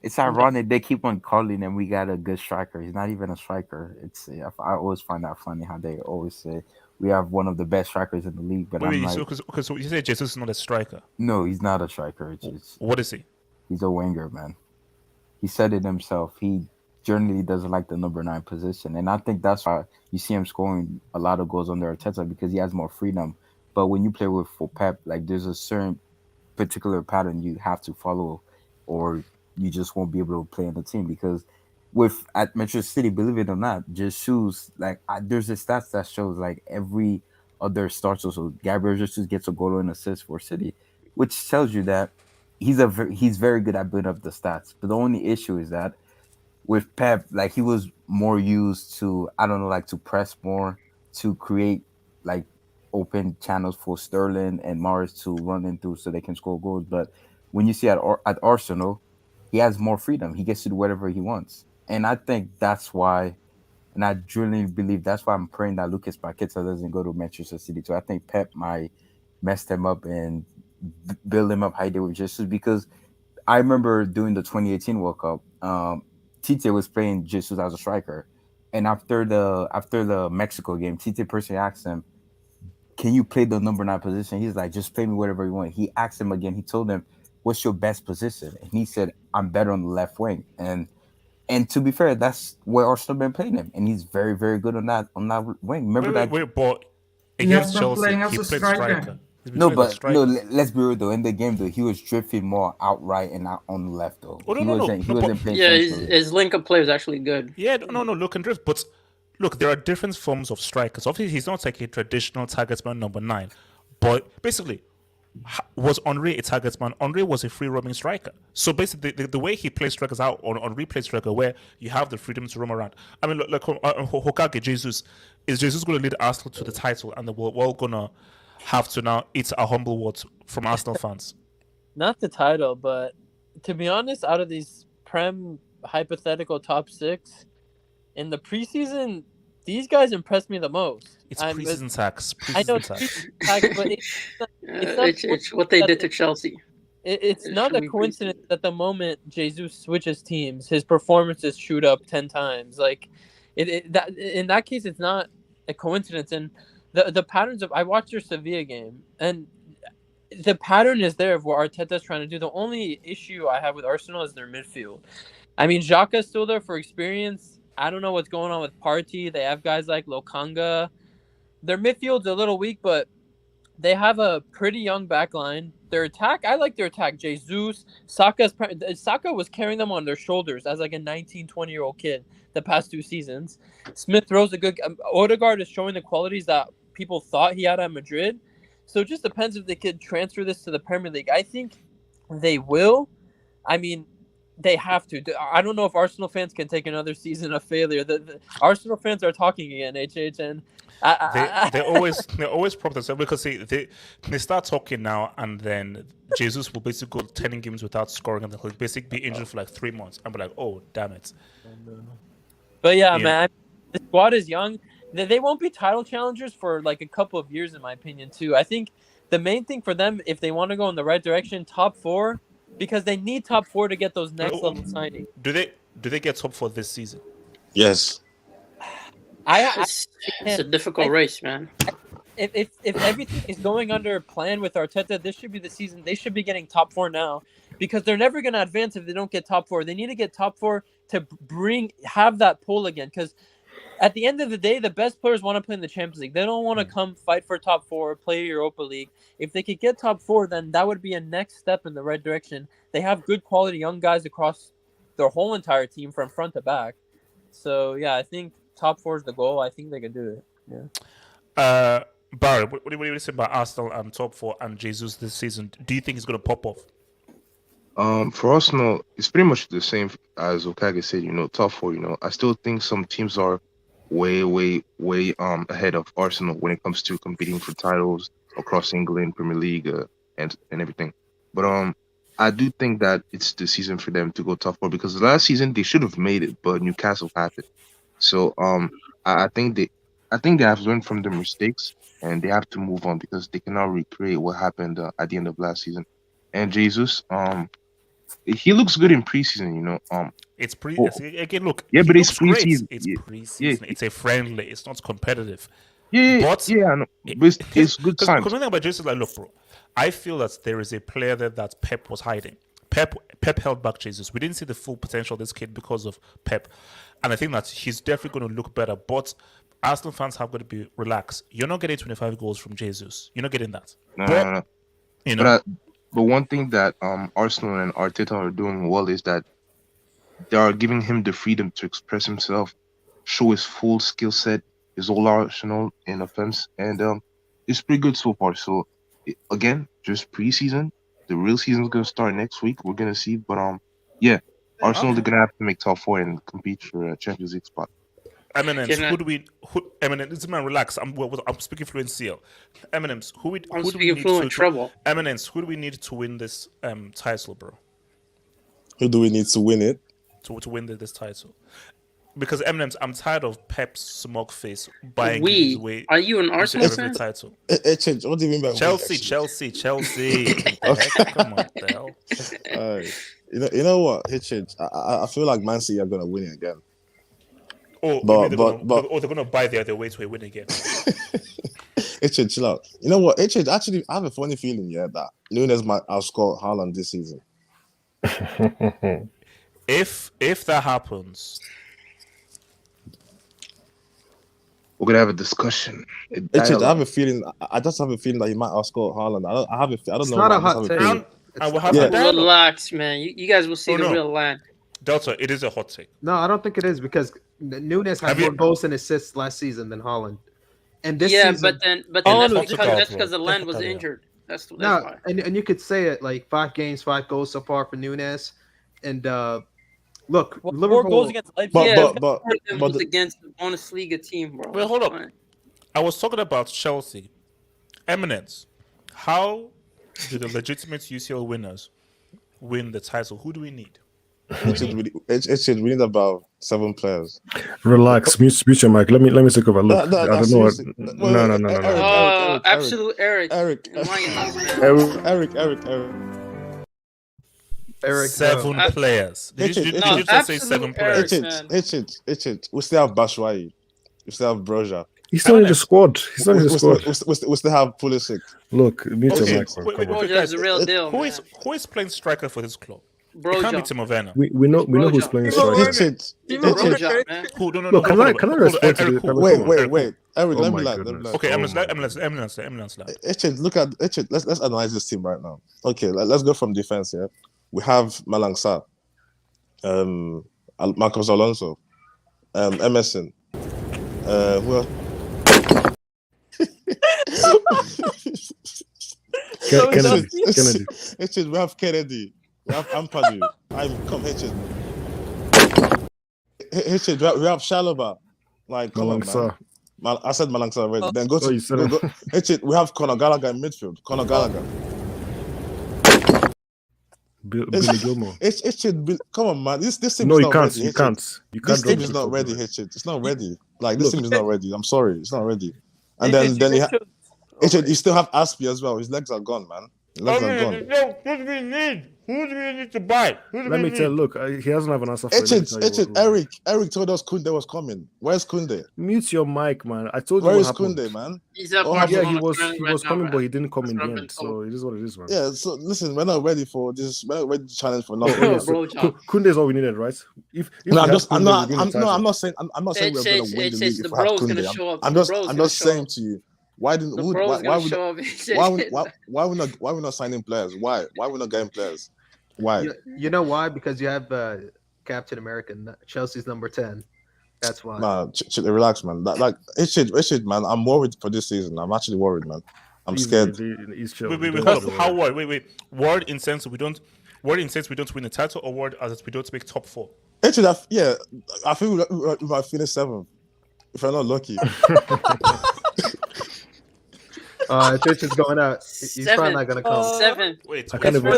It's ironic they keep on calling and we got a good striker. He's not even a striker. I always find that funny how they always say we have one of the best strikers in the league. But I'm like, so you say Jesus is not a striker? No, he's not a striker. What is he? He's a winger, man. He said it himself. He generally doesn't like the number 9 position, and I think that's why you see him scoring a lot of goals under Arteta because he has more freedom. But when you play for Pep, like there's a certain particular pattern you have to follow, or you just won't be able to play in the team. Because at Manchester City, believe it or not, Jesus, there's a stats that shows like every other starter, so Gabriel Jesus gets a goal and assist for City, which tells you that he's very good at building up the stats. But the only issue is that with Pep, like he was more used to, I don't know, like to press more, to create like open channels for Sterling and Mars to run into so they can score goals. But when you see at Arsenal, he has more freedom. He gets to do whatever he wants. And I think that's why, and I genuinely believe that's why I'm praying that Lucas Paqueta doesn't go to Manchester City too. I think Pep might mess him up and build him up how he did with Jesus, because I remember during the 2018 World Cup, Tite was playing Jesus as a striker. And after the Mexico game, Tite personally asked him, can you play the number 9 position? He's like, just play me whatever you want. He asked him again. He told him, what's your best position? And he said, I'm better on the left wing. And to be fair, that's where Arsenal been playing him. And he's very, very good on that wing. Remember but against Chelsea, he played striker. Let's be real though. In the game though, he was drifting more outright and out on the left though. He wasn't playing. Yeah, his link-up play is actually good. Yeah, look and drift. But look, there are different forms of strikers. Obviously, he's not like a traditional target man number 9. But basically, was Henry a target man? Henry was a free-roaming striker. So basically, the way he plays strikers out on replay striker, where you have the freedom to roam around. I mean, look, Hokage Jesus, is Jesus going to lead Arsenal to the title, and we're all going to have to now eat a humble word from Arsenal fans? Not the title, but to be honest, out of these Prem hypothetical top 6 in the preseason, these guys impressed me the most. It's preseason tax. I know it's preseason tax, but it's what they did to Chelsea. It's not a coincidence that the moment Jesus switches teams, his performances shoot up 10 times. Like, in that case, it's not a coincidence. And the patterns of, I watched their Sevilla game, and the pattern is there of what Arteta's trying to do. The only issue I have with Arsenal is their midfield. I mean, Xhaka's still there for experience. I don't know what's going on with Partey. They have guys like Lokanga. Their midfield's a little weak, but they have a pretty young back line. Their attack, I like their attack. Jesus, Saka was carrying them on their shoulders as like a 19, 20-year-old kid the past 2 seasons. Smith Rowe's a good... Odegaard is showing the qualities that people thought he had at Madrid. So it just depends if they could transfer this to the Premier League. I think they will. I mean, they have to. I don't know if Arsenal fans can take another season of failure. The Arsenal fans are talking again, HH, and they always prop themselves because they start talking now, and then Jesus will basically go 10 games without scoring, and he'll basically be injured for like 3 months. I'm like, oh damn it. But yeah, man, the squad is young. They won't be title challengers for like a couple of years, in my opinion, too. I think the main thing for them, if they want to go in the right direction, top 4, because they need top 4 to get those next level signings. Do they get top 4 this season? Yes. It's a difficult race, man. If everything is going under plan with Arteta, this should be the season. They should be getting top 4 now, because they're never going to advance if they don't get top 4. They need to get top 4 to have that pull again, because at the end of the day, the best players want to play in the Champions League. They don't want to come fight for top 4, play Europa League. If they could get top 4, then that would be a next step in the right direction. They have good quality young guys across their whole entire team from front to back. So, yeah, I think top 4 is the goal. I think they can do it. Yeah. Barry, what do you say about Arsenal and top 4 and Jesus this season? Do you think he's going to pop off? For Arsenal, it's pretty much the same as Okage said. Top 4. I still think some teams are way ahead of Arsenal when it comes to competing for titles across England, Premier League, and everything. But I do think that it's the season for them to go top 4, because last season they should have made it, but Newcastle had it. So I think they have learned from their mistakes, and they have to move on because they cannot recreate what happened at the end of last season. And Jesus, he looks good in preseason, you know. It's Oh, again. Look, yeah, he but it's looks great. preseason. It's Yeah, preseason. It's a friendly. It's not competitive. But I know. But it's good Because times. the thing about Jesus is like, look, bro, I feel that there is a player there that Pep was hiding. Pep held back Jesus. We didn't see the full potential of this kid because of Pep, and I think that he's definitely going to look better. But Arsenal fans have got to be relaxed. You're not getting 25 goals from Jesus. You're not getting that. No. You know. But one thing that Arsenal and Arteta are doing well is that they are giving him the freedom to express himself, show his full skill set, his whole arsenal in offense, and it's pretty good so far. So again, just preseason. The real season is gonna start next week. We're gonna see, but Arsenal are gonna have to make top 4 and compete for a Champions League spot. Eminence, Eminence, man, relax. I'm speaking fluent CL. Eminence, who do we need to trouble. Eminence, who do we need to win this title, bro? Who do we need to win it? To win this title? Because Eminence, I'm tired of Pep's smug face buying his way. Are you an Arsenal fan? Title. What do you mean by Chelsea? Come on, the hell. You know what, Hitchens? I feel like Man City are gonna win it again. They're gonna buy the other way to a win again. Hitchens, chill out. You know what, Hitchens? Actually, I have a funny feeling, that Nunez might outscore Haaland this season. If that happens, we're gonna have a discussion. I have a feeling. I just have a feeling that he might outscore Haaland. I don't know. It's not a hot take. Relax, man. You guys will see the real land. Delta, it is a hot take. No, I don't think it is because Nunez had more goals and assists last season than Haaland. And this season, but then that's because the land was injured. That's why. And you could say it like 5 games, 5 goals so far for Nunez. And look, Liverpool 4 goals against Leipzig. But was against the Bundesliga team, bro. Wait, hold up. I was talking about Chelsea. Eminence, how do the legitimate UCL winners win the title? Who do we need? We need about 7 players. Relax, mute your mic. Let me take over. Look, I don't know what. No. Absolute Eric. Eric. 7 players. Did you just say 7 players? Hitchens. We still have Batshuayi. We still have Broja. He's still in the squad. We still have Pulisic. Look, mute your mic. Broja's the real deal. Who is playing striker for this club? Broja. It can't be Timo Werner. We know who's playing striker. Look, can I respond to the Wait. Eric, let me land. Okay, Eminence. Look at let's analyze this team right now. Okay, let's go from defense. Yeah, we have Malang Sarr, Marcos Alonso, Emerson. Who else? Kennedy. We have Kennedy. We have Ampadu. Come Hitchens. We have Shalaba. Like, come on, man. I said Malang Sarr already. Then go to Hitchens. We have Conor Gallagher in midfield. Conor Gallagher. Billy Gilmore. Come on, man. This team no, is you not can't. ready. You can't. This team is not ready, Hitchens. It's not ready. Like, this team is not ready. I'm sorry. It's not ready. And then you still have Aspie as well. His legs are gone, man. His legs are gone. Who do we need? Who do we need to buy? Let me tell. Look, he doesn't have an answer for it. Eric told us Kunde was coming. Where's Kunde? Mute your mic, man. I told you. Where is Kunde, man? He's up. Yeah, he was coming, but he didn't come in the end. So it is what it is, man. Yeah. So listen, we're not ready for this. We're not ready to challenge for nothing. Kunde is all we needed, right? I'm not saying we're gonna win the league if we have Kunde. I'm just saying to you. Why we not signing players? Why we not getting players? Why? You know why? Because you have Captain America, Chelsea's number 10. That's why. Nah, relax, man. It should, man. I'm worried for this season. I'm actually worried, man. I'm scared. How worried? Wait. Worried in sense we don't win the title, or worried as we don't make top 4? Actually, I feel we might finish 7th if I'm not lucky. Twitch is going out. He's probably not gonna come. 7. Wait. I can't even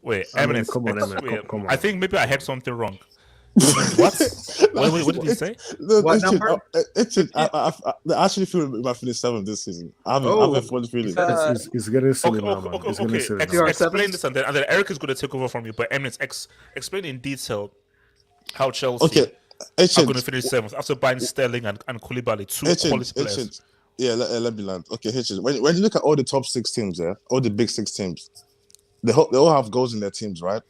Wait. Eminence. Come on. I think maybe I heard something wrong. What? What did he say? No, What it's number? I actually feel we might finish 7th this season. I have Oh, a funny feeling. It's getting silly now, man. It's getting silly now. Explain this, and then Eric is going to take over from you. But Eminence, explain in detail how Chelsea are going to finish 7th after buying Sterling and Koulibaly, two quality players. Yeah, let me land. Okay, Hitchens. When you look at all the top 6 teams, all the big 6 teams, they all have goals in their teams, right?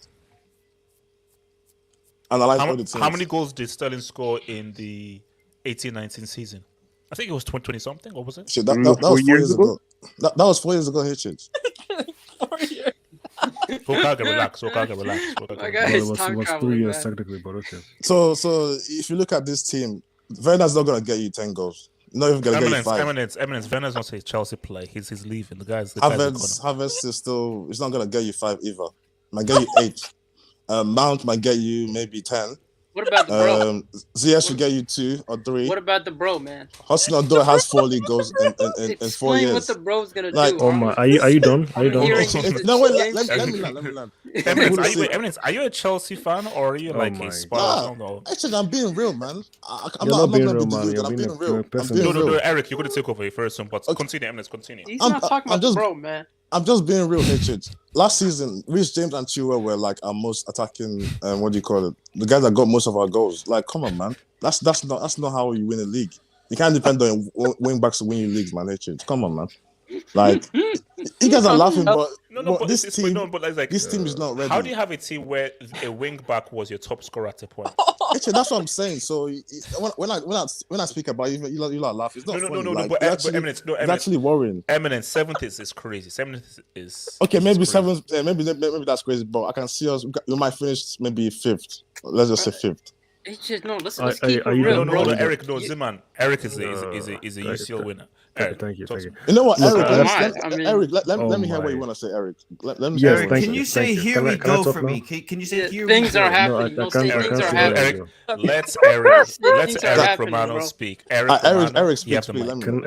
Analyze all the teams. How many goals did Sterling score in the 18-19 season? I think it was 20 something. What was it? Shit, that was 4 years ago. That was 4 years ago, Hitchens. 4 years. Relax. It was 3 years technically, but okay. So if you look at this team, Werner's not gonna get you 10 goals. Not even gonna get you 5. Eminence. Werner's not a Chelsea play. He's leaving. The guy's Havertz is still. It's not gonna get you 5 either. Might get you 8. Mount might get you maybe 10. What about the bro? Ziyech should get you 2 or 3. What about the bro, man? Hudson-Odoi has 4 league goals in 4 years. Explain what the bro's gonna do. Oh my, are you done? Are you done? No, wait, let me land. Eminence, are you a Chelsea fan or are you like a Spurs? Actually, I'm being real, man. I'm not being real, man. I'm being real. No, Eric, you're going to take over first, but continue, Eminence, continue. He's not talking about the bro, man. I'm just being real, Richard. Last season, Reece James and Chilwell were like our most attacking. What do you call it? The guys that got most of our goals. Like, come on, man. That's not how you win a league. You can't depend on wing backs to win your leagues, man. Richard, come on, man. Like, you guys are laughing, but this team is not ready. How do you have a team where a wing back was your top scorer at a point? Actually, that's what I'm saying. So when I speak about it, you lot laugh. It's not funny. No. But Eminence, it's actually worrying. Eminence, 7th is crazy. 7th is okay. Maybe 7th. Maybe that's crazy. But I can see us. We might finish maybe 5th. Let's just say 5th. It's just listen. Let's keep it real, no, Eric, no, Ziman. Eric is a UCL winner. Eric, thank you. You know what, Eric? Let me hear what you want to say, Eric. Yes, can you say "Here we go" for me? Can you say "Here things we go"? are happening? No, things are happening. Let Eric Romano speak. Eric, speak.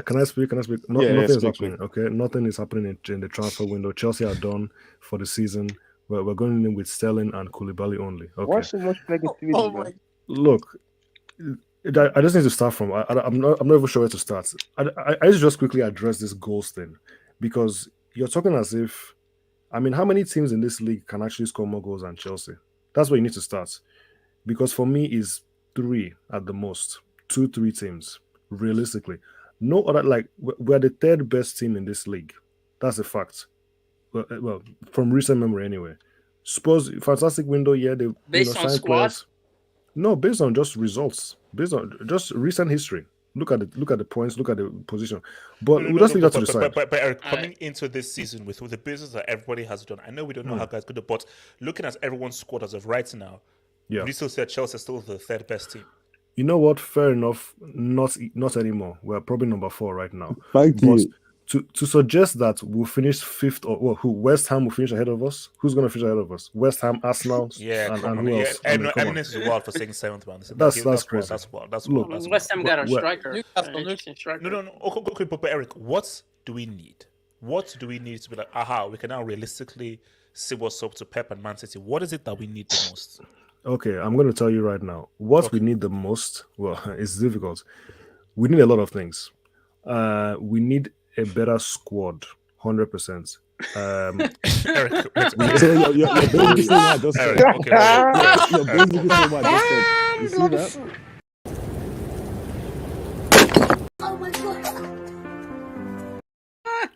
Can I speak? Nothing is happening. Okay, nothing is happening in the transfer window. Chelsea are done for the season. We're going in with Sterling and Koulibaly only. Okay. Why so much negativity? Look, I just need to start from. I'm not even sure where to start. I just quickly address this goals thing because you're talking as if, I mean, how many teams in this league can actually score more goals than Chelsea? That's where you need to start. Because for me, is 3 at the most, 2-3 teams realistically. No other, like we're the 3rd best team in this league. That's a fact. Well, from recent memory anyway. Spurs, fantastic window. Yeah, they based on squad. Players. No, based on just results, based on just recent history. Look at the points, look at the position. But we'll just leave that to the side. But Eric, coming into this season with the business that everybody has done, I know we don't know how guys could do, but looking at everyone's squad as of right now, we still say Chelsea is still the 3rd best team. You know what? Fair enough. Not anymore. We're probably number 4 right now. Thank you. To suggest that we'll finish 5th or who West Ham will finish ahead of us? Who's going to finish ahead of us? West Ham, Arsenal, and who else? Eminence is wild for saying 7th, man. That's crazy. That's wild. Look, West Ham got a striker. No. Okay, but Eric, what do we need? What do we need to be like? We can now realistically see what's up to Pep and Man City. What is it that we need the most? Okay, I'm going to tell you right now. What we need the most, well, it's difficult. We need a lot of things. We need a better squad, 100%. Eric, you're basically saying what I just said. You're basically saying what I just said. You see that?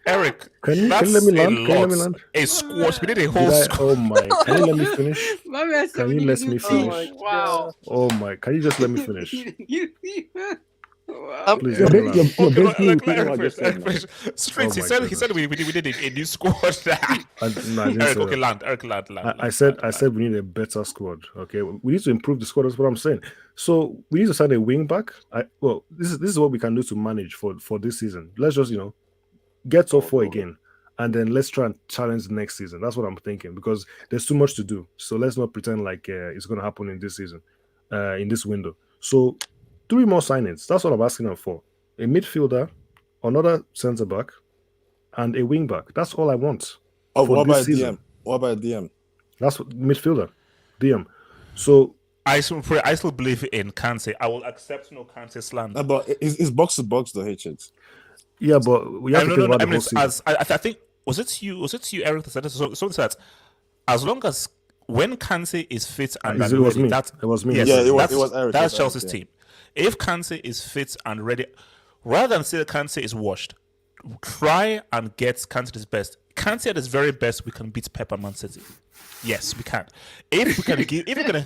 Eric, can you let me land? A squad. We need a whole squad. Oh my! Can you let me finish? Can you let me finish? Wow. Oh my! Can you just let me finish? Please, Straight. He said we did a new squad. Eric, land. I said we need a better squad. Okay, we need to improve the squad. That's what I'm saying. So we need to sign a wing back. This is what we can do to manage for this season. Let's just get top 4 again, and then let's try and challenge next season. That's what I'm thinking because there's too much to do. So let's not pretend like it's going to happen in this season, in this window. So 3 more signings. That's what I'm asking them for. A midfielder, another centre back, and a wing back. That's all I want. What about a DM? What about a DM? That's what midfielder, DM. So I still believe in Kante. I will accept no Kante slander. But it's box to box the hatred. Yeah, but we have to think about the whole season. I think was it you, Eric, that said it? So that as long as when Kante is fit and it was me. It was me. Yes, Yeah, it was Eric. That's Chelsea's team. If Kante is fit and ready, rather than say that Kante is washed, try and get Kante at his best. Kante at his very best, we can beat Pep and Man City. Yes, we can. If we can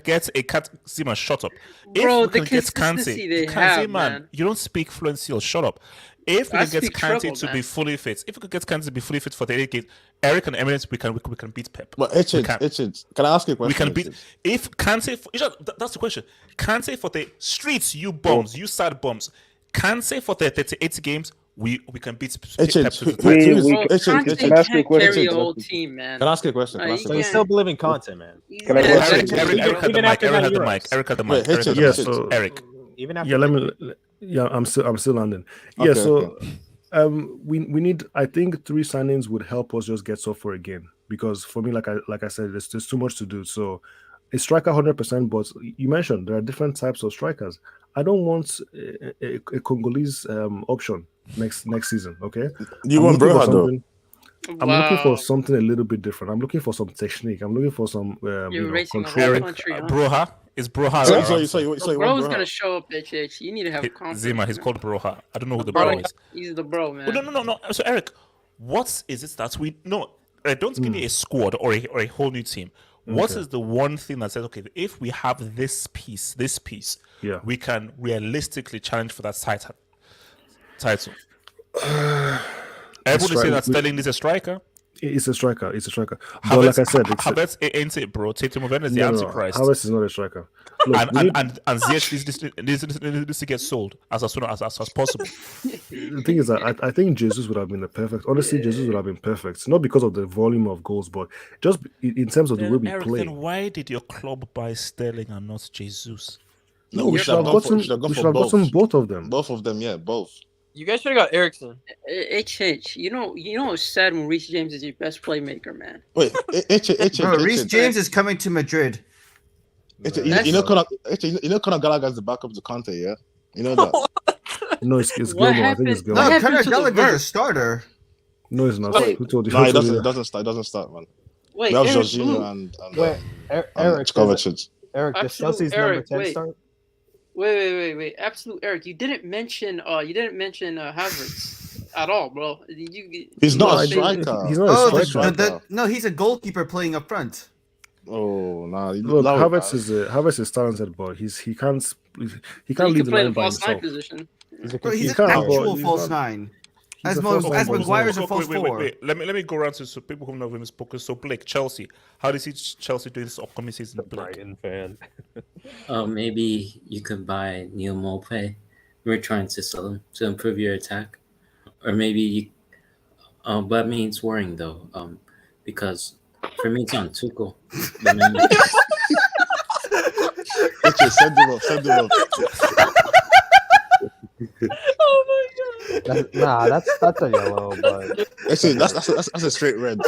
get a Zima, shut up. Bro, if we the can get consistency Kante, they have, man. You don't speak fluency, or shut up. If we I can get speak Kante treble, to man. be fully fit, if we could get Kante to be fully fit for the 8 games, Eric and Emirates, we can beat Pep. But can I ask you a question? We can beat if Kante. That's the question. Kante for the streets, you bums, you sad bums. Kante for the 38 games, we can beat Pep. Kante can't carry a whole team, man. Can I ask you a question? So you still believe in Conte, man? Can I Eric had the mic. Eric had the mic. Yeah, so Eric. Even after I'm still landing. Yeah, Okay, so we need. I think 3 signings would help us just get so far again, because for me, like I said, there's too much to do. So a striker 100%, but you mentioned there are different types of strikers. I don't want a Congolese option next season. Okay, You want Broha though? I'm looking for something a little bit different. I'm looking for some technique. I'm looking for some You're racing control. a whole country, huh? Broha is Broha. So bro's gonna show up, HH. You need to have confidence. Zima, he's called Broha. I don't know who the bro is. He's the bro, man. Oh, no. So Eric, what is it that we no? Don't give me a squad or a whole new team. What is the one thing that says, okay, if we have this piece, we can realistically challenge for that title? Everybody say that Sterling is a striker. It's a striker. But like I said, Havertz ain't it, bro. Tatum Werner is the Antichrist. Havertz is not a striker. Look, and Ziyech needs to get sold as soon as possible. The thing is that I think Jesus would have been the perfect. Honestly, Jesus would have been perfect. Not because of the volume of goals, but just in terms of the way we Eric, play. Then why did your club buy Sterling and not Jesus? No, we should have gotten both of them. Both of them, yeah, both. You guys should have got Ericsson. HH, you know it's sad when Reece James is your best playmaker, man. Wait, Bro, Reece James is coming to Madrid. You know Conor Gallagher is the backup to Kante, yeah? You know that? No, it's Gilmore. I think it's Gilmore. No, Conor Gallagher is a starter. No, it's not. Wait. Who told you? No, it doesn't start, man. Wait, we have Eric, Jorginho and Eric, Kovacic. Eric, does Chelsea's number 10 start? Wait. Absolute Eric, you didn't mention Havertz at all, bro. He's not a striker. He's not a striker. No, he's a goalkeeper playing up front. Oh, nah. Look, Havertz is talented, but he can't lead the line by himself. Position. He's an actual false nine. As Maguire's a false 4. Wait. Let me go around to people who know him spoken. So Blake, Chelsea. How do you see Chelsea doing this upcoming season? Brighton fan. Maybe you could buy Neil Maupay. We're trying to sell him to improve your attack, or maybe that means worrying though. Because for me it's on Tuchel. Send him up. Oh my god! That's a yellow, but actually that's a straight red.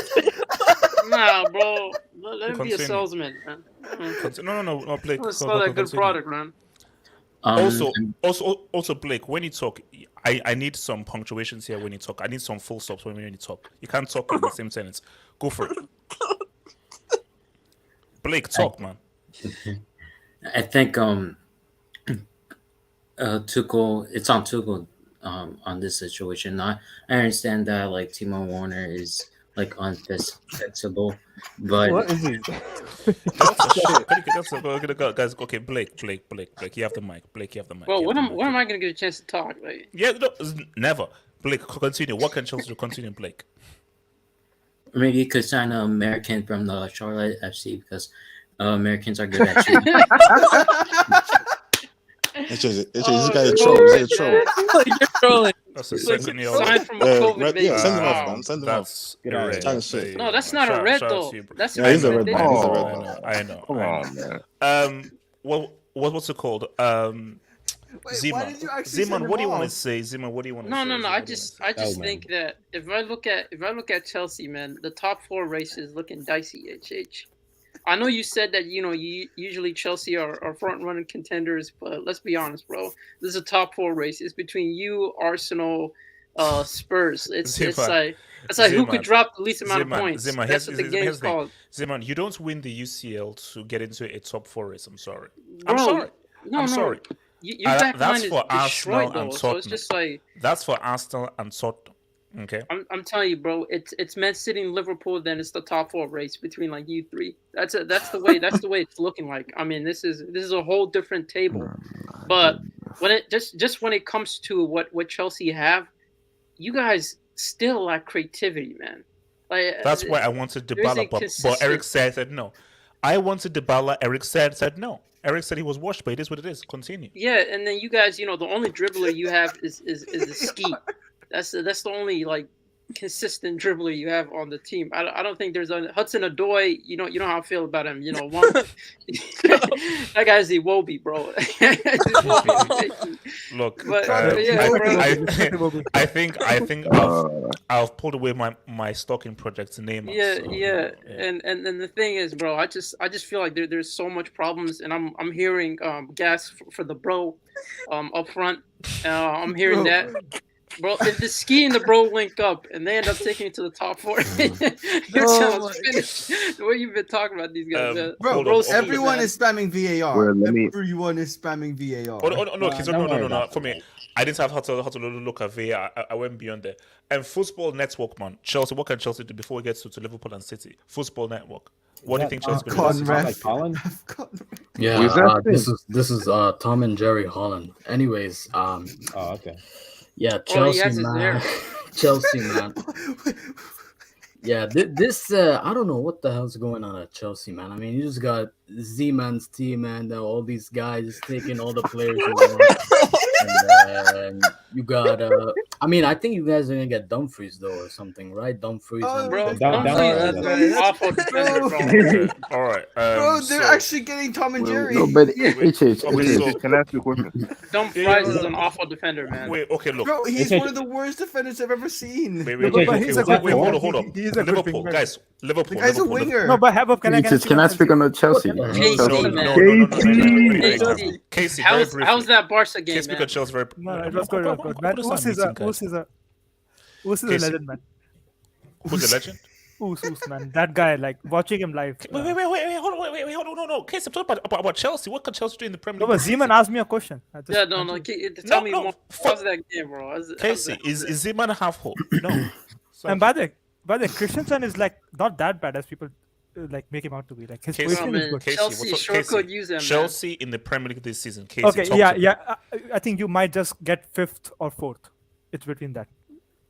Nah, bro. Let him be a salesman, man. No, Blake. Let's sell that good product, man. Also, Blake, when you talk, I need some punctuations here when you talk. I need some full stops when you talk. You can't talk in the same sentence. Go for it. Blake, talk, man. I think Tuchel. It's on Tuchel on this situation. I understand that like Timo Werner is like unfixable, but what is he? Guys, okay, Blake, you have the mic. Blake, you have the mic. Well, when am I gonna get a chance to talk? Like, yeah, no, never. Blake, continue. What can Chelsea do? Continue, Blake. Maybe you could sign an American from the Charlotte FC because Americans are good at shooting. This guy is a troll. You're trolling. That's a second year. Signed from a COVID baby. Yeah, send him off, man. Send him off. No, that's not a red though. That's he's a red man. I know. Come on, man. What's it called? Zeman, what do you want to say? Zeman, what do you want to say? No. I just think that if I look at Chelsea, man, the top 4 race is looking dicey. HH. I know you said that usually Chelsea are front running contenders, but let's be honest, bro. This is a top 4 race. It's between you, Arsenal, Spurs. It's like who could drop the least amount of points. That's what the game's called. Ziman, you don't win the UCL to get into a top 4 race. I'm sorry. Bro, I'm sorry. No, I'm sorry. Your back line is for destroyed, Arsenal though. and So Tottenham. it's just like That's for Arsenal and Tottenham. Okay. I'm telling you, bro. It's Man City and Liverpool. Then it's the top 4 race between like you three. That's the way it's looking like. I mean, this is a whole different table. But when it just when it comes to what Chelsea have, you guys still lack creativity, man. Like that's why I wanted Dybala, but Eric said no. I wanted Dybala. Eric said no. Eric said he was washed, but it is what it is. Continue. Yeah, and then you guys, the only dribbler you have is the ski. That's the only like consistent dribbler you have on the team. I don't think there's a Hudson-Odoi. You know how I feel about him. That guy's the Iwobi, bro. Look, but, I think I've pulled away my stalking project's name. Yeah. And the thing is, bro, I just feel like there's so much problems, and I'm hearing gas for the bro up front. I'm hearing that. Bro, if the ski and the bro link up and they end up taking it to the top 4, your channel's finished. The way you've been talking about these guys, bro, everyone is spamming VAR. Well, Everyone is spamming VAR. No. For me, I didn't have how to look at VAR. I went beyond there. And Football Network, man. Chelsea. What can Chelsea do before we get to Liverpool and City? Football Network. What do you think Chelsea can do? Like Holland? Yeah, this is Tom and Jerry Holland. Anyways, okay. Yeah, Chelsea, man. Chelsea, man. Yeah, this I don't know what the hell's going on at Chelsea, man. I mean, you just got Z-Man's team, and all these guys taking all the players you want. And you got I mean, I think you guys are gonna get Dumfries though or something, right? Dumfries and Dumfries, awful defender, bro. All right, bro, they're actually getting Tom and Jerry. No, but can I ask you a question? Dumfries is an awful defender, man. Wait, okay, look. Bro, he's one of the worst defenders I've ever seen. Wait, hold up. Liverpool, guys. Liverpool. The guy's a winger. No, but can I speak on the Chelsea? Casey, how's that Barca game, Speak on Chelsea very. No, it was good. Man, who's a legend, man? Who's a legend? Who's man? That guy, like watching him live. Wait, hold on, no. Casey, I'm talking about Chelsea. What can Chelsea do in the Premier League? No, but Zeman asked me a question. Tell me more. How's that game, bro? Casey, is Zeman half hope? No. And by the way, Christensen is like not that bad as people like make him out to be. Like his position is good. Chelsea could use him. Chelsea in the Premier League this season. Casey, okay, yeah. I think you might just get 5th or 4th. It's between that.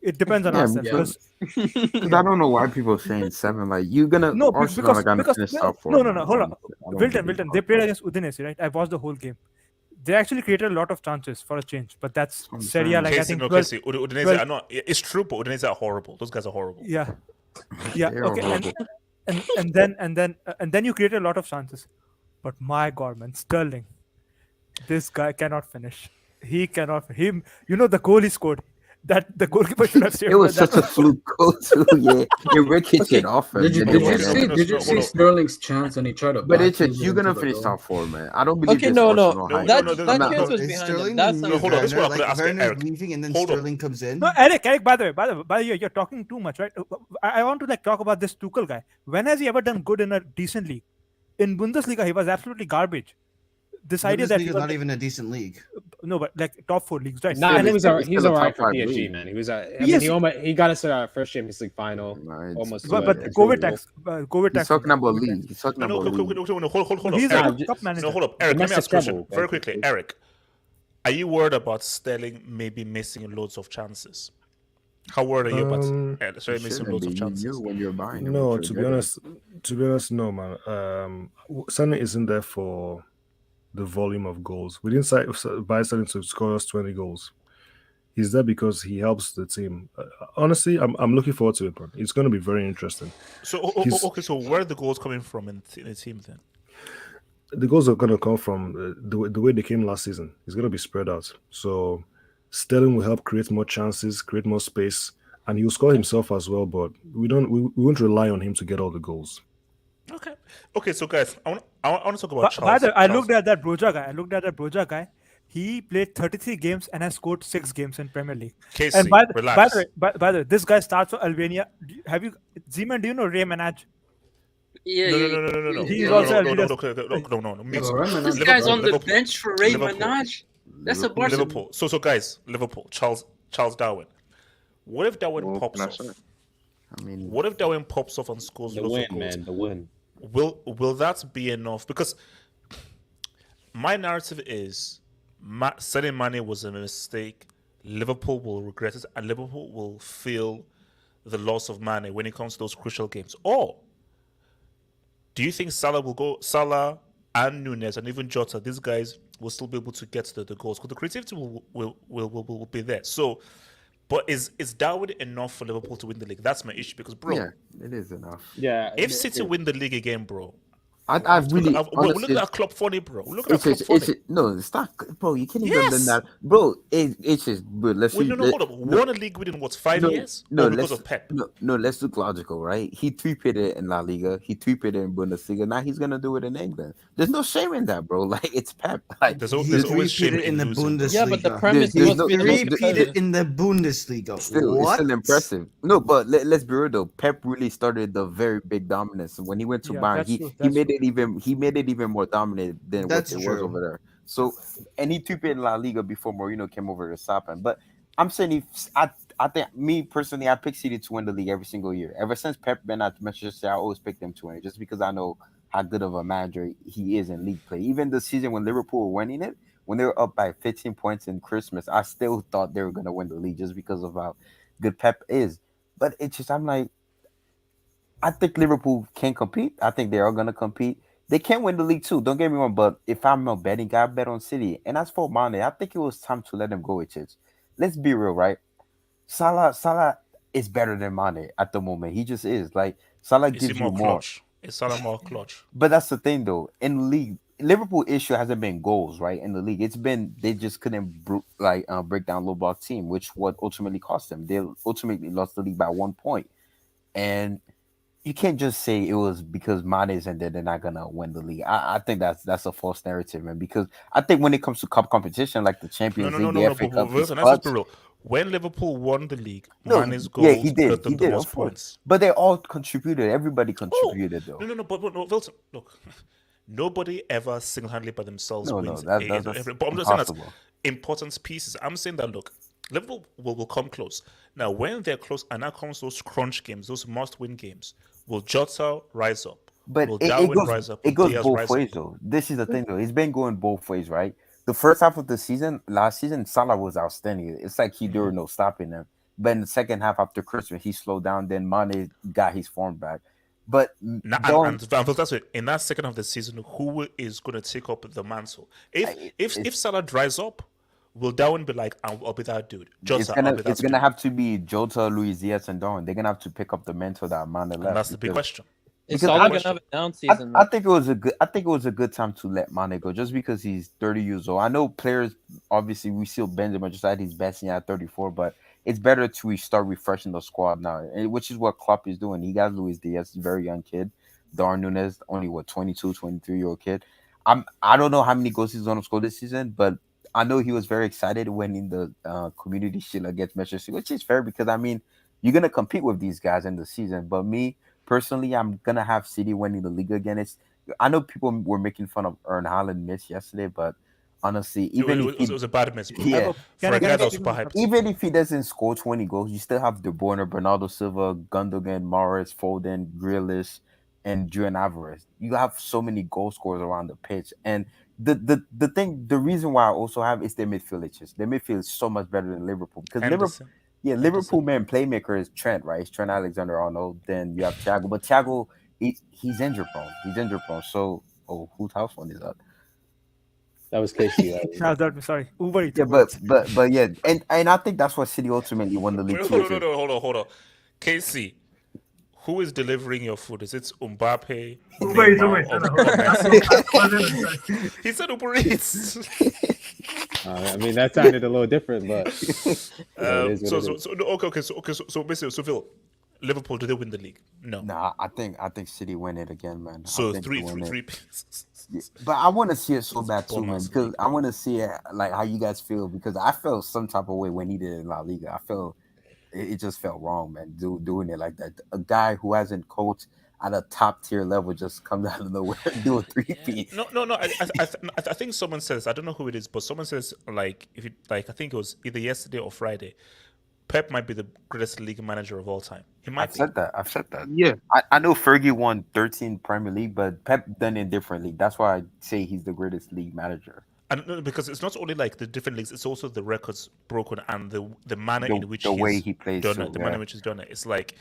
It depends on us. Because I don't know why people are saying 7. Like you're gonna no, Arsenal because top 4. no. Hold on, Wilton. They played against Udinese, right? I watched the whole game. They actually created a lot of chances for a change, but that's Serie. Like Casey, I think. Casey, Udinese are not. It's true, but Udinese are horrible. Those guys are horrible. Yeah. Okay, and then you created a lot of chances, but my God, man, Sterling, this guy cannot finish. He cannot. The goal he scored. That the goalkeeper should have saved. It was such a fluke goal too. Yeah, Rick hit it off. Did you see Sterling's chance and he tried to? But you're gonna finish top 4, man. I don't believe. Okay, no. That chance was behind Sterling him. That's hold on. This is what I'm gonna ask Eric. Leaving and then Sterling comes in. No, Eric. By the way, you're talking too much, right? I want to talk about this Tuchel guy. When has he ever done good in a decent league? In Bundesliga, he was absolutely garbage. This idea that he's not even a decent league. No, but like top 4 leagues, right? Nah, he's alright for PSG, man. He was. He got us to our first Champions League final. Almost. But go with tax. He's talking about league. He's talking about league. Hold up. He's a top manager. No, hold up, Eric. Let me ask a question very quickly. Eric, are you worried about Sterling maybe missing loads of chances? How worried are you about missing loads of chances? When you're buying no, to be honest, no, man. Sterling isn't there for the volume of goals. We didn't buy Sterling to score us 20 goals. He's there because he helps the team. Honestly, I'm looking forward to it, man. It's going to be very interesting. So where are the goals coming from in the team then? The goals are going to come from the way they came last season. It's going to be spread out. So Sterling will help create more chances, create more space, and he'll score himself as well. But we won't rely on him to get all the goals. Okay. Okay, so guys, I want to talk about By Charles. the way, I Charles. looked at that Broja guy. He played 33 games and has scored 6 games in Premier League. Casey, And by the relax. by the way, this guy starts for Albania. Have you, Zeman? Do you know Ray Manaj? Yeah, No. He's also No. This guy's on the bench for Ray Manaj. That's a Barcelona. Liverpool. So guys, Liverpool. Charles Darwin. What if Darwin pops off? I mean, what if Darwin pops off and scores the lots win, of goals? man, the win. Will that be enough? Because my narrative is selling Mane was a mistake. Liverpool will regret it, and Liverpool will feel the loss of Mane when it comes to those crucial games. Or do you think Salah and Nunez and even Jota, these guys will still be able to get the goals? Because the creativity will be there. So, but is Darwin enough for Liverpool to win the league? That's my issue. Because, bro, yeah, it is enough. Yeah. If City win the league again, bro, I really we're looking at Club Funny, bro. Look at Club Funny. No, it's not, bro. You can't even do that, bro. It's just, bro. Hold up. Won a league within what 5 years? No, because of Pep. No, let's look logical, right? He three-peated in La Liga. He three-peated in Bundesliga. Now he's gonna do it in England. There's no shame in that, bro. Like, it's Pep. Like, there's always shame in the Bundesliga. Yeah, but the premise must be repeated in the Bundesliga. Still, it's still impressive. No, but let's be real though. Pep really started the very big dominance when he went to Bayern. He made it even more dominant than what it was over there. So, and he took it in La Liga before Mourinho came over to stop him. But I'm saying, I think me personally, I pick City to win the league every single year. Ever since Pep been at Manchester City, I always pick them to win it, just because I know how good of a manager he is in league play. Even the season when Liverpool were winning it, when they were up by 15 points in Christmas, I still thought they were going to win the league just because of how good Pep is. But it's just, I'm like, I think Liverpool can compete. I think they are going to compete. They can win the league too. Don't get me wrong, but if I'm a betting guy, I bet on City. And as for Mane, I think it was time to let him go with it. Let's be real, right? Salah is better than Mane at the moment. He just is. Like, Salah gives you more. Is Salah more clutch? But that's the thing, though. In the league, Liverpool issue hasn't been goals, right? In the league, it's been they just couldn't break down low block team, which what ultimately cost them. They ultimately lost the league by 1 point, and you can't just say it was because Mane is and they're not gonna win the league. I think that's a false narrative, man. Because I think when it comes to cup competition like the Champions League, the FA Cup, when Liverpool won the league, Mane's goals he did the most points. But they all contributed. Everybody contributed, though. No, but Wilson, look, nobody ever single-handedly by themselves wins. That's but I'm just saying that's important pieces. I'm saying that, look, Liverpool will come close. Now, when they're close, and now comes those crunch games, those must-win games, will Jota rise up? But will Darwin rise up? It goes both ways, though. This is the thing, though. It's been going both ways, right? The first half of the season, last season, Salah was outstanding. It's like there were no stopping him. But in the second half after Christmas, he slowed down. Then Mane got his form back. But and that's it. In that second half of the season, who is going to take up the mantle? If Salah dries up, will Darwin be like, I'll be that dude? It's gonna have to be Jota, Luis Diaz, and Darwin. They're gonna have to pick up the mantle that Mane left. And that's the big question. Is Salah gonna have a down season? I think it was a good time to let Mane go, just because he's 30 years old. I know players, obviously, we still Benzema just had his best year at 34, but it's better to start refreshing the squad now, which is what Klopp is doing. He got Luis Diaz, a very young kid. Darwin Nunez, only 22, 23-year-old kid. I don't know how many goals he's gonna score this season, but I know he was very excited winning the Community Shield against Manchester City, which is fair because, I mean, you're going to compete with these guys in the season. But me, personally, I'm going to have City winning the league again. I know people were making fun of Erling Haaland miss yesterday, but honestly, it was a bad miss. Yeah. Even if he doesn't score 20 goals, you still have De Bruyne, Bernardo Silva, Gundogan, Mahrez, Foden, Grealish, and Julian Alvarez. You have so many goal scorers around the pitch. And the reason why I also have is their midfield. Their midfield is so much better than Liverpool because Liverpool man playmaker is Trent, right? It's Trent Alexander-Arnold. Then you have Thiago, but Thiago he's injury prone. So whose house phone is that? That was Casey. Sorry, Uber Eats. Yeah, but yeah, and I think that's why City ultimately won the league. Hold on. Casey, who is delivering your food? Is it Mbappe? He said Uber Eats. I mean, that sounded a little different, but So basically, Phil, Liverpool, do they win the league? No. Nah, I think City win it again, man. So I think they win it. three. Yeah, but I want to see it so bad too, man, Bournemouth because league. I want to see it like how you guys feel, because I felt some type of way when he did it in La Liga. I felt it just felt wrong, man, doing it like that. A guy who hasn't coached at a top tier level just comes out of nowhere and do a 3-peat. No. I think someone says, I don't know who it is, but someone says, like, if you like, I think it was either yesterday or Friday, Pep might be the greatest league manager of all time. He might. I've said that. Yeah. I know Fergie won 13 Premier League, but Pep done it differently. That's why I say he's the greatest league manager. And no, because it's not only like the different leagues; it's also the records broken and the manner in which the way he plays done too, it, the yeah. manner in which he's done it. It's like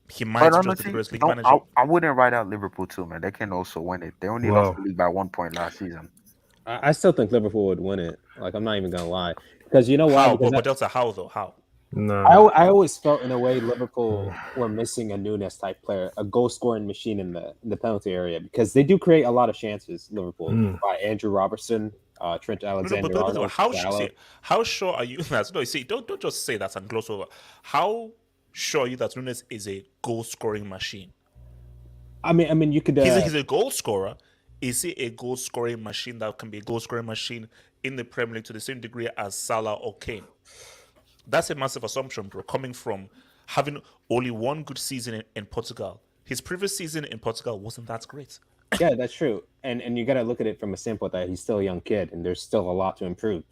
he might But just be honestly, the greatest league no, manager. I wouldn't write out Liverpool too, man. They can also win it. They only lost the league by 1 point last season. I still think Liverpool would win it. Like, I'm not even gonna lie, because you know why? How? Because But Delta, how though? How? No. I always felt in a way Liverpool were missing a Nunez type player, a goal scoring machine in the penalty area, because they do create a lot of chances. Liverpool by Andrew Robertson, Trent Alexander-Arnold. How sure are you that? No, see, don't just say that and gloss over. How sure are you that Nunez is a goal scoring machine? I mean, you could. He's a goal scorer. Is he a goal scoring machine that can be a goal scoring machine in the Premier League to the same degree as Salah or Kane? That's a massive assumption, bro, coming from having only one good season in Portugal. His previous season in Portugal wasn't that great. Yeah, that's true. And you got to look at it from a standpoint that he's still a young kid and there's still a lot to improve.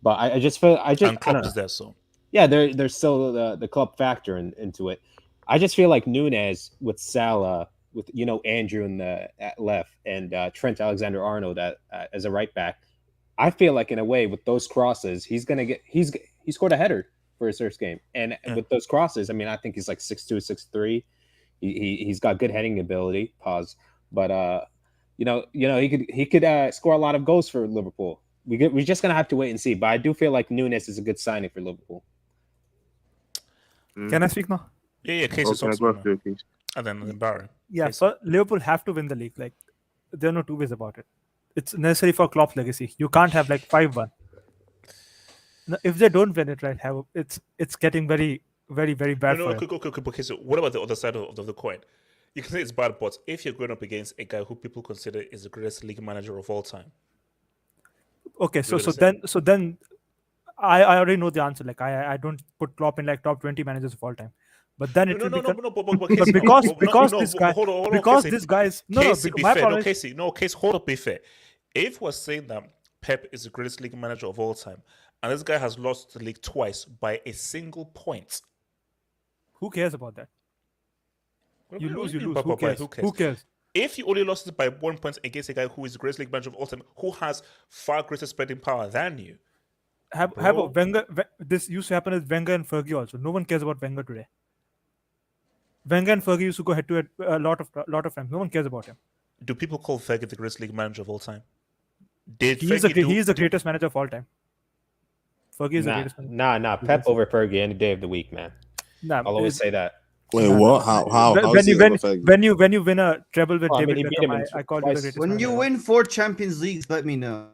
But I just feel and Klopp is there, so yeah, there's still the club factor into it. I just feel like Nunez with Salah, with Andrew in the at left and Trent Alexander-Arnold as a right back. I feel like in a way with those crosses, he scored a header for his first game, and with those crosses, I mean, I think he's like 6'2", 6'3". He's got good heading ability. But he could score a lot of goals for Liverpool. We're just gonna have to wait and see. But I do feel like Nunez is a good signing for Liverpool. Can I speak now? Yeah. Case and then Barry. Yeah, so Liverpool have to win the league. Like, there are no two ways about it. It's necessary for Klopp's legacy. You can't have like 5-1. If they don't win it, right, it's getting very, very, very bad for him. Okay, so what about the other side of the coin? You can say it's bad, but if you're going up against a guy who people consider is the greatest league manager of all time. Okay, so then I already know the answer. Like, I don't put Klopp in like top 20 managers of all time. But then it will because this guy is Casey, hold up, be fair. If we're saying that Pep is the greatest league manager of all time, and this guy has lost the league twice by a single point, who cares about that? You lose. Who cares? If you only lost it by 1 point against a guy who is the greatest league manager of all time, who has far greater spending power than you, Wenger. This used to happen with Wenger and Fergie also. No one cares about Wenger today. Wenger and Fergie used to go head to head a lot of times. No one cares about him. Do people call Fergie the greatest league manager of all time? He is the greatest manager of all time. Fergie is the greatest manager. Nah. Pep over Fergie any day of the week, man. I'll always say that. Wait, what? How? When you win a treble with David Beckham, I call you the greatest. When you win 4 Champions Leagues, let me know.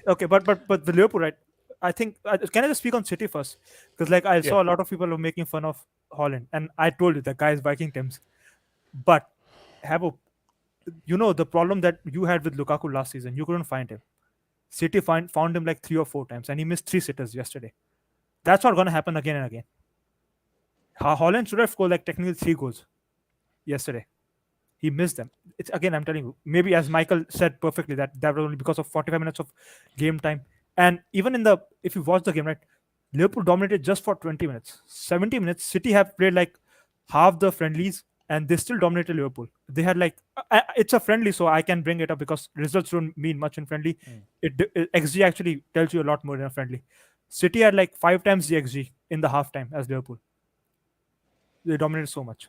Okay, but the Liverpool, right? I think can I just speak on City first? Because like I saw a lot of people were making fun of Holland, and I told you the guy is Viking Thames. But the problem that you had with Lukaku last season, you couldn't find him. City found him like 3 or 4 times, and he missed 3 sitters yesterday. That's not going to happen again and again. Holland should have scored like technically 3 goals yesterday. He missed them. It's again, I'm telling you, maybe as Michael said perfectly, that was only because of 45 minutes of game time. And even if you watch the game, right, Liverpool dominated just for 20 minutes. 70 minutes, City have played like half the friendlies, and they still dominated Liverpool. They had like it's a friendly, so I can bring it up because results don't mean much in friendly. XG actually tells you a lot more in a friendly. City had like 5 times the XG in the halftime as Liverpool. They dominated so much.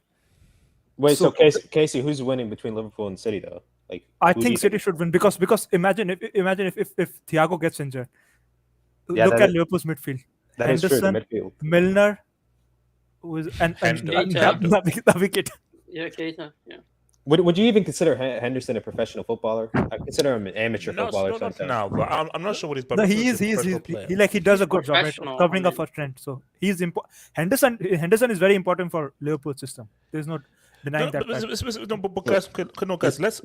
Wait, so Casey, who's winning between Liverpool and City though? Like, I think City should win because imagine if Thiago gets injured. Yeah, look at Liverpool's midfield. That Henderson, is true. The midfield. Milner, and Naby Keita. Yeah, Keita. Yeah. Would you even consider Henderson a professional footballer? I consider him an amateur footballer. Not now, but I'm not sure what his No, he is. He does a good job, right, of covering up for Trent. So he's Henderson is very important for Liverpool system. There's no denying that. Guys,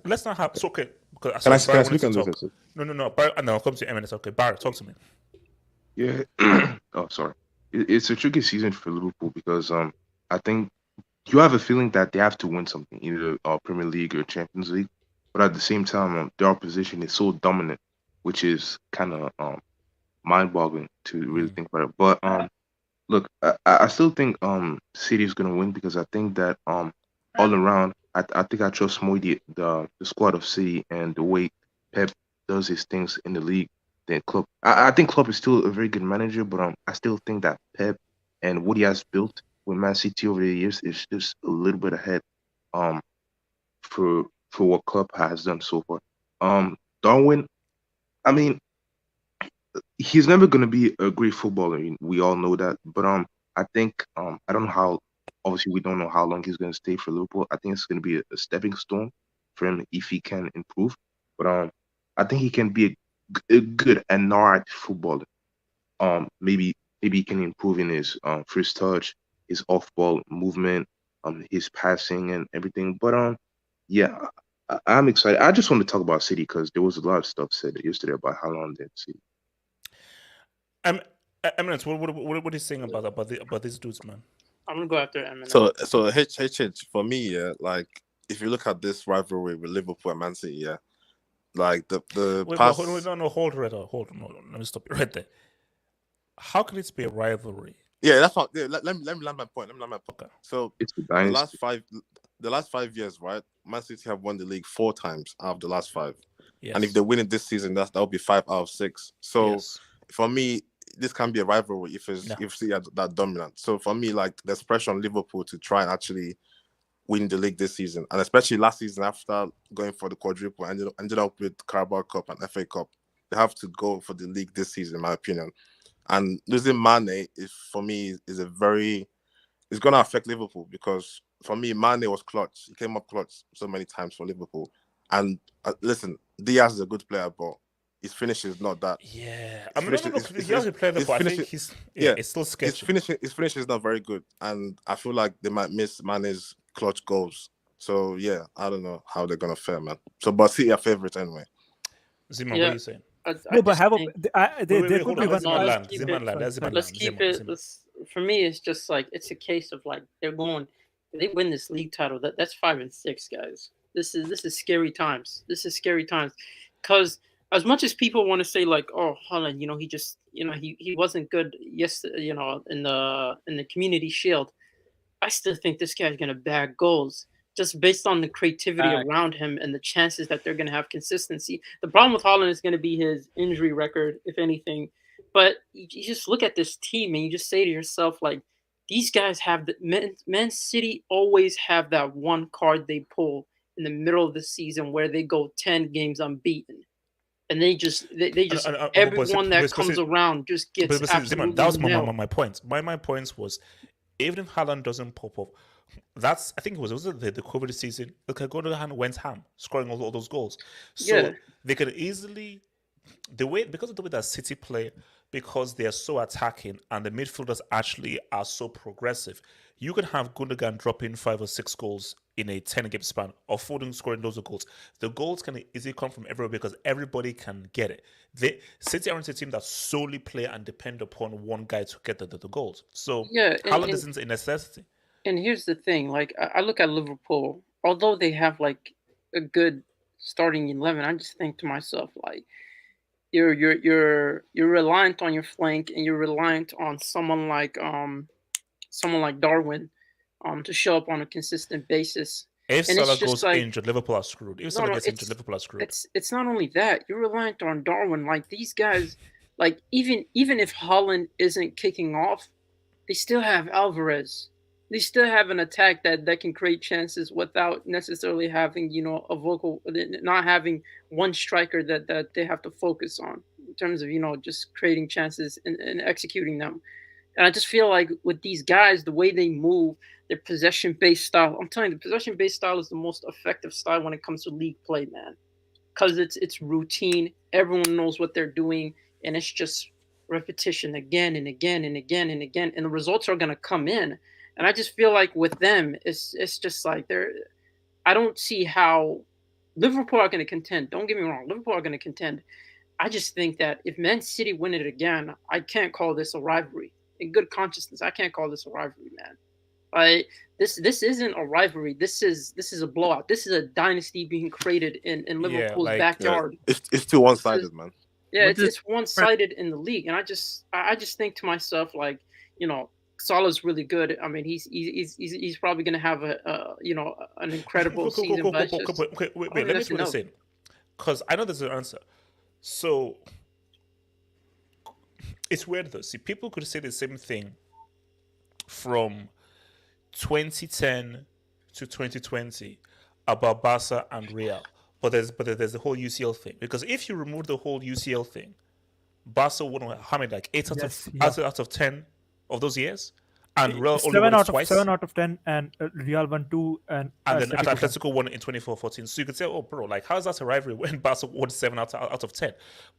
let's not have. It's okay. Can I speak on this? No. Barry, no, I'll come to you in a minute. Okay, Barry, talk to me. Yeah. Oh, sorry. It's a tricky season for Liverpool because I think you have a feeling that they have to win something, either Premier League or Champions League. But at the same time, their opposition is so dominant, which is kind of mind-boggling to really think about it. But look, I still think City is gonna win because I think that all around, I think I trust more the squad of City and the way Pep does his things in the league than Klopp. I think Klopp is still a very good manager, but I still think that Pep and what he has built with Man City over the years is just a little bit ahead for what Klopp has done so far. Darwin, I mean, he's never going to be a great footballer. We all know that. But I think I don't know how. Obviously, we don't know how long he's going to stay for Liverpool. I think it's going to be a stepping stone for him if he can improve. But I think he can be a good and alright footballer. Maybe he can improve in his first touch, his off-ball movement, his passing and everything. But yeah, I'm excited. I just want to talk about City because there was a lot of stuff said yesterday about how long they're City. Eminence, what is saying about these dudes, man? I'm gonna go after Eminence. So H for me, yeah, like if you look at this rivalry with Liverpool and Man City, yeah, like the past. Hold on. Let me stop you right there. How can it be a rivalry? Yeah, that's what. Yeah, let me land my point. Okay. So it's the last 5 years, right? Man City have won the league 4 times out of the last 5. Yes. And if they win it this season, that will be 5 out of 6. So for me, this can be a rivalry if City are that dominant. So for me, like there's pressure on Liverpool to try and actually win the league this season, and especially last season after going for the quadruple, ended up with Carabao Cup and FA Cup. They have to go for the league this season, in my opinion. And losing Mane for me is it's going to affect Liverpool because for me, Mane was clutch. He came up clutch so many times for Liverpool. And listen, Diaz is a good player, but his finish is not that. Yeah, I mean, he hasn't played the ball. I think it's still sketchy. His finish is not very good, and I feel like they might miss Mane's clutch goals. So yeah, I don't know how they're gonna fare, man. So, but City are favorites anyway. Zima, what are you saying? No, but have there could be one. Let's keep it. For me, it's just like it's a case of like they win this league title. That's 5 and 6, guys. This is scary times. This is scary times, because as much as people want to say like, oh, Haaland, he just, he wasn't good yesterday, in the Community Shield. I still think this guy's gonna bag goals just based on the creativity around him and the chances that they're gonna have consistency. The problem with Haaland is gonna be his injury record, if anything. But you just look at this team and you just say to yourself, like, these guys have Man City always have that one card they pull in the middle of the season where they go 10 games unbeaten. And they just everyone that comes around just gets absolutely that was my point. My point was, even if Haaland doesn't pop up, I think it was the COVID season. They could go to West Ham scoring all those goals. So they could easily because of the way that City play, because they are so attacking and the midfielders actually are so progressive. You can have Gundogan dropping 5 or 6 goals in a 10-game span, or Foden scoring those goals. The goals can easily come from everywhere because everybody can get it. City aren't a team that solely play and depend upon one guy to get the goals. So Haaland isn't a necessity. And here's the thing: like I look at Liverpool, although they have like a good starting 11, I just think to myself like, you're reliant on your flank and you're reliant on someone like Darwin to show up on a consistent basis. If Salah goes injured, Liverpool are screwed. If Salah gets injured, Liverpool are screwed. It's not only that. You're reliant on Darwin. Like these guys, like even if Haaland isn't kicking off, they still have Alvarez. They still have an attack that can create chances without necessarily having, not having one striker that they have to focus on in terms of, just creating chances and executing them. And I just feel like with these guys, the way they move, their possession-based style. I'm telling you, the possession-based style is the most effective style when it comes to league play, man. Because it's routine. Everyone knows what they're doing, and it's just repetition again and again and again and again, and the results are gonna come in. And I just feel like with them, it's just like they're. I don't see how Liverpool are going to contend. Don't get me wrong, Liverpool are going to contend. I just think that if Man City win it again, I can't call this a rivalry. In good consciousness, I can't call this a rivalry, man. This isn't a rivalry. This is a blowout. This is a dynasty being created in Liverpool's backyard. It's too one-sided, man. Yeah, it's one-sided in the league, and I just think to myself, like, Salah's really good. I mean, he's probably going to have an incredible season. Wait, let me see what you're saying, because I know there's an answer. So it's weird though. See, people could say the same thing from 2010 to 2020 about Barca and Real, but there's the whole UCL thing. Because if you remove the whole UCL thing, Barca won how many, like 8 out of 10 of those years, and Real only won it twice. 7 out of 10, and Real won 2, and then Atletico won in 24-14. So you could say, oh, bro, like, how is that a rivalry when Barca won 7 out of 10?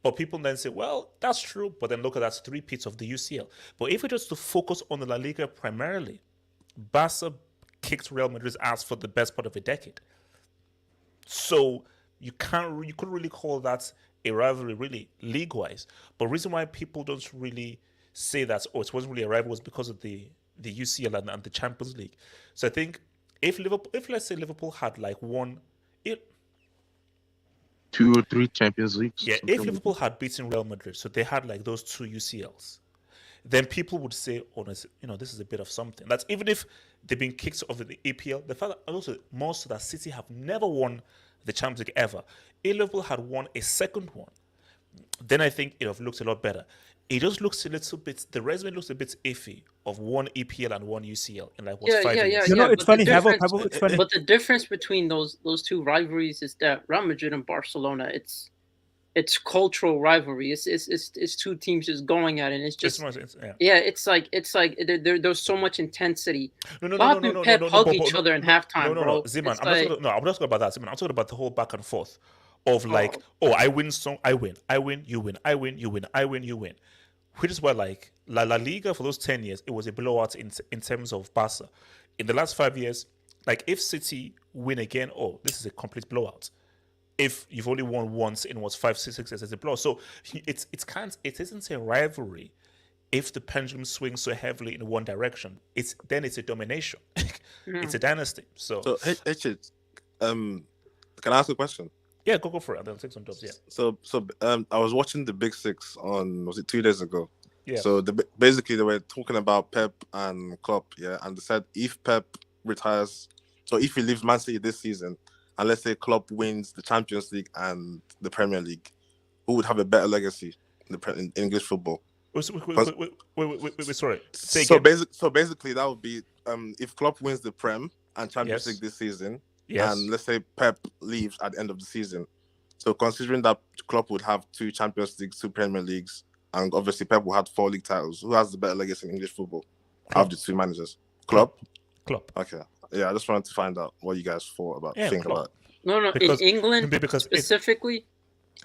But people then say, well, that's true, but then look at that 3-peats of the UCL. But if we just to focus on the La Liga primarily, Barca kicked Real Madrid's ass for the best part of a decade. So you couldn't really call that a rivalry, really, league-wise. But the reason why people don't really say that, it wasn't really a rivalry, was because of the UCL and the Champions League. So I think if let's say Liverpool had like won 2 or 3 Champions Leagues. Yeah, if Liverpool had beaten Real Madrid, so they had like those 2 UCLs, then people would say, oh, this is a bit of something. That's even if they've been kicked off the EPL. The fact that also most of that City have never won the Champions League ever. If Liverpool had won a second one, then I think it would have looked a lot better. It just looks a little bit. The resume looks a bit iffy of 1 EPL and 1 UCL in like 5 years. It's funny. It's funny. But the difference between those 2 rivalries is that Real Madrid and Barcelona, it's cultural rivalry. It's 2 teams just going at it. And it's just it's like there's so much intensity. Bob and Pep hug each other in halftime, bro. Zeman, I'm not talking about that. Zeman, I'm talking about the whole back and forth of like, I win, so I win, you win, I win, you win, I win, you win. Which is why, like, La Liga for those 10 years, it was a blowout in terms of Barca. In the last 5 years, like, if City win again, this is a complete blowout. If you've only won once in 5, 6 years, it's a blowout. So it isn't a rivalry if the pendulum swings so heavily in one direction. It's a domination. It's a dynasty. So can I ask a question? Yeah, go for it. And then take some jobs. Yeah. So I was watching the Big Six on, was it 2 days ago? Yeah. So basically they were talking about Pep and Klopp, yeah, and they said if Pep retires, so if he leaves Man City this season, and let's say Klopp wins the Champions League and the Premier League, who would have a better legacy in English football? Wait, sorry. So basically that would be if Klopp wins the Prem and Champions League this season. Yes. And let's say Pep leaves at the end of the season. So considering that Klopp would have 2 Champions Leagues, 2 Premier Leagues, and obviously Pep will have 4 league titles, who has the better legacy in English football out of the 2 managers? Klopp? Okay. Yeah, I just wanted to find out what you guys thought about. Think about it. No, because, in England specifically?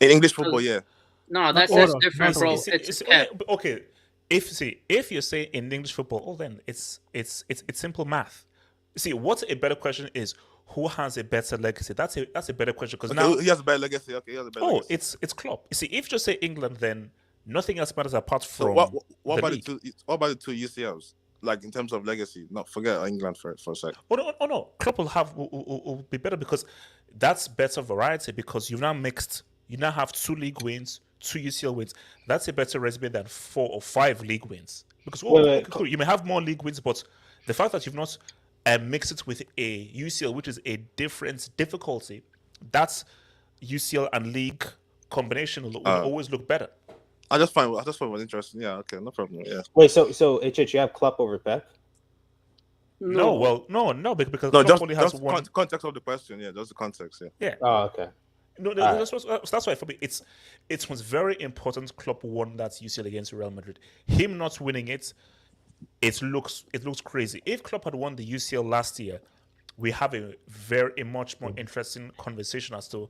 In English football, yeah. No, that's different, bro. It's Pep. Okay. If you say in English football, then it's simple math. See, what's a better question is, who has a better legacy? That's a better question, because now he has a better legacy. Okay, he has a better legacy. It's Klopp. You see, if you just say England, then nothing else matters apart from what about the 2 UCLs? Like in terms of legacy, forget England for a sec. Oh no, Klopp will be better because that's better variety, because you now have 2 league wins, 2 UCL wins. That's a better resume than 4 or 5 league wins. Because cool. You may have more league wins, but the fact that you've not mix it with a UCL, which is a different difficulty, that's UCL and league combination will always look better. I just find it interesting. Yeah, okay, no problem. Yeah. Wait, so HH, you have Klopp over Pep? No, because no, Klopp only has one. Context of the question, yeah, just the context, yeah. Yeah. Oh, okay. No, that's why for me it was very important Klopp won that UCL against Real Madrid. Him not winning it, it looks crazy. If Klopp had won the UCL last year, we have a much more interesting conversation as to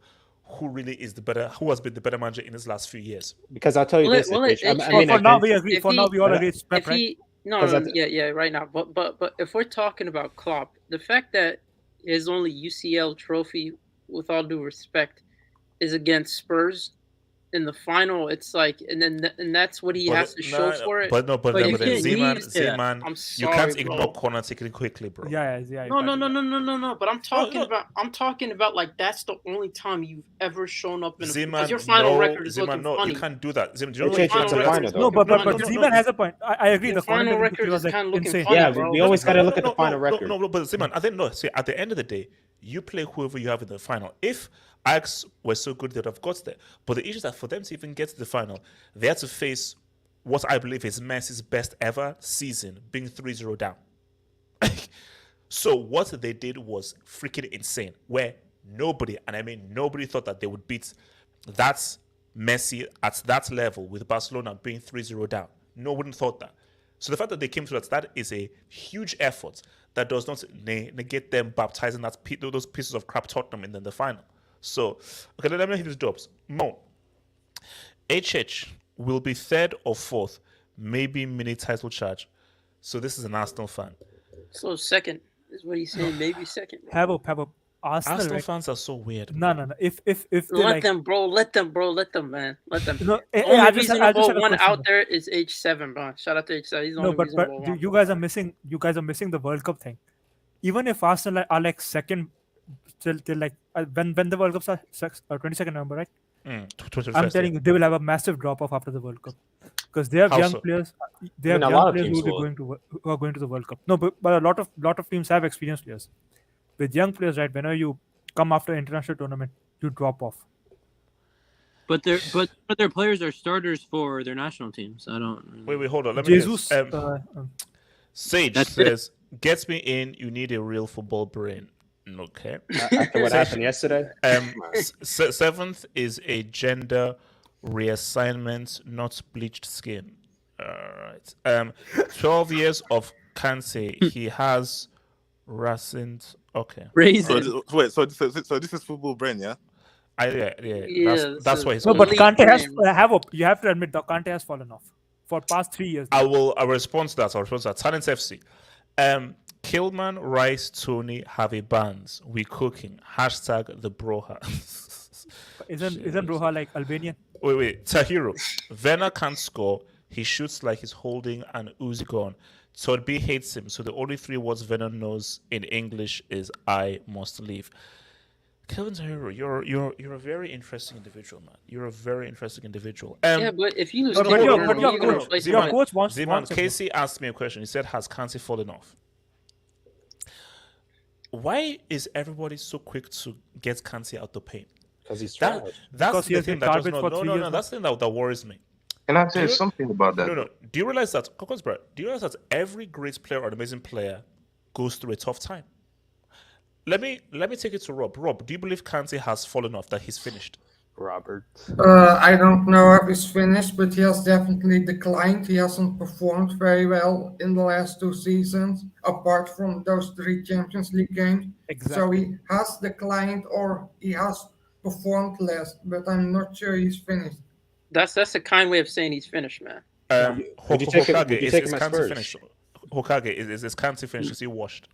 who has been the better manager in his last few years. Because I'll tell you this, for now we agree. For now we all agree it's Pep, right? Right now. But if we're talking about Klopp, the fact that his only UCL trophy, with all due respect, is against Spurs in the final, it's like, and that's what he has to show for it. But Zeman, I'm you sorry, can't ignore bro. corner taking quickly, bro. Yeah. No. But I'm talking about like that's the only time you've ever shown up in because your final record is looking funny. You can't do that. Zeman, do you No, but Zeman has a point. I agree. The final record is kind of looking insane. funny, Yeah, bro. we always got to look at the final record. No, but Zeman, I think see, at the end of the day, you play whoever you have in the final. If Ajax were so good, they'd have got there. But the issue is that for them to even get to the final, they had to face what I believe is Messi's best ever season, being 3-0 down. So what they did was freaking insane, where nobody thought that they would beat that Messi at that level with Barcelona being 3-0 down. No one thought that. So the fact that they came through that is a huge effort that does not negate them baptizing those pieces of crap Tottenham in the final. So, okay, let me hit these drops. Mo, HH will be third or fourth, maybe mini title charge. So this is an Arsenal fan. So second is what he's saying. Maybe second. Pablo. Arsenal fans are so weird. No. If let them, man. Let them. No, the only reasonable one out there is H7, bro. Shout out to H7. He's the only reasonable one. You guys are missing the World Cup thing. Even if Arsenal are like second till like when the World Cups are 22nd November, right? I'm telling you, they will have a massive drop off after the World Cup because they have young players. They have young players who are going to the World Cup. No, but a lot of teams have experienced players. With young players, right? Whenever you come after international tournament, you drop off. But their players are starters for their national teams. I don't. Wait, hold on. Let me. Jesus. Sage says, "Gets me in. You need a real football brain." Okay. After what happened yesterday. Seventh is a gender reassignment, not bleached skin. All right. 12 years of Kante. He has Racing. Okay. So this is football brain, yeah? That's why he's. No, but Kante has you have to admit that Kante has fallen off for past 3 years. I'll respond to that. Talent FC. Killman, Rice, Tony, Harvey Barnes. We cooking. Hashtag the Broha. Isn't Broha like Albanian? Wait. Tahiru. Werner can't score. He shoots like he's holding an Uzi gun. Todd B hates him. So the only 3 words Werner knows in English is "I must leave." Kelvin Tahiru, you're a very interesting individual, man. You're a very interesting individual. Yeah, but if you lose, your coach wants. Casey asked me a question. He said, "Has Kante fallen off?" Why is everybody so quick to get Kante out the paint? Because he's trash. That's the thing that does not. No. That's the thing that worries me. Can I say something about that? No. Do you realize that, every great player or amazing player goes through a tough time? Let me take it to Rob. Rob, do you believe Kante has fallen off, that he's finished? Robert. I don't know if he's finished, but he has definitely declined. He hasn't performed very well in the last 2 seasons, apart from those 3 Champions League games. Exactly. So he has declined or he has performed less, but I'm not sure he's finished. That's a kind way of saying he's finished, man. Hokage, is Kante finished? Hokage, is Kante finished? Is he washed?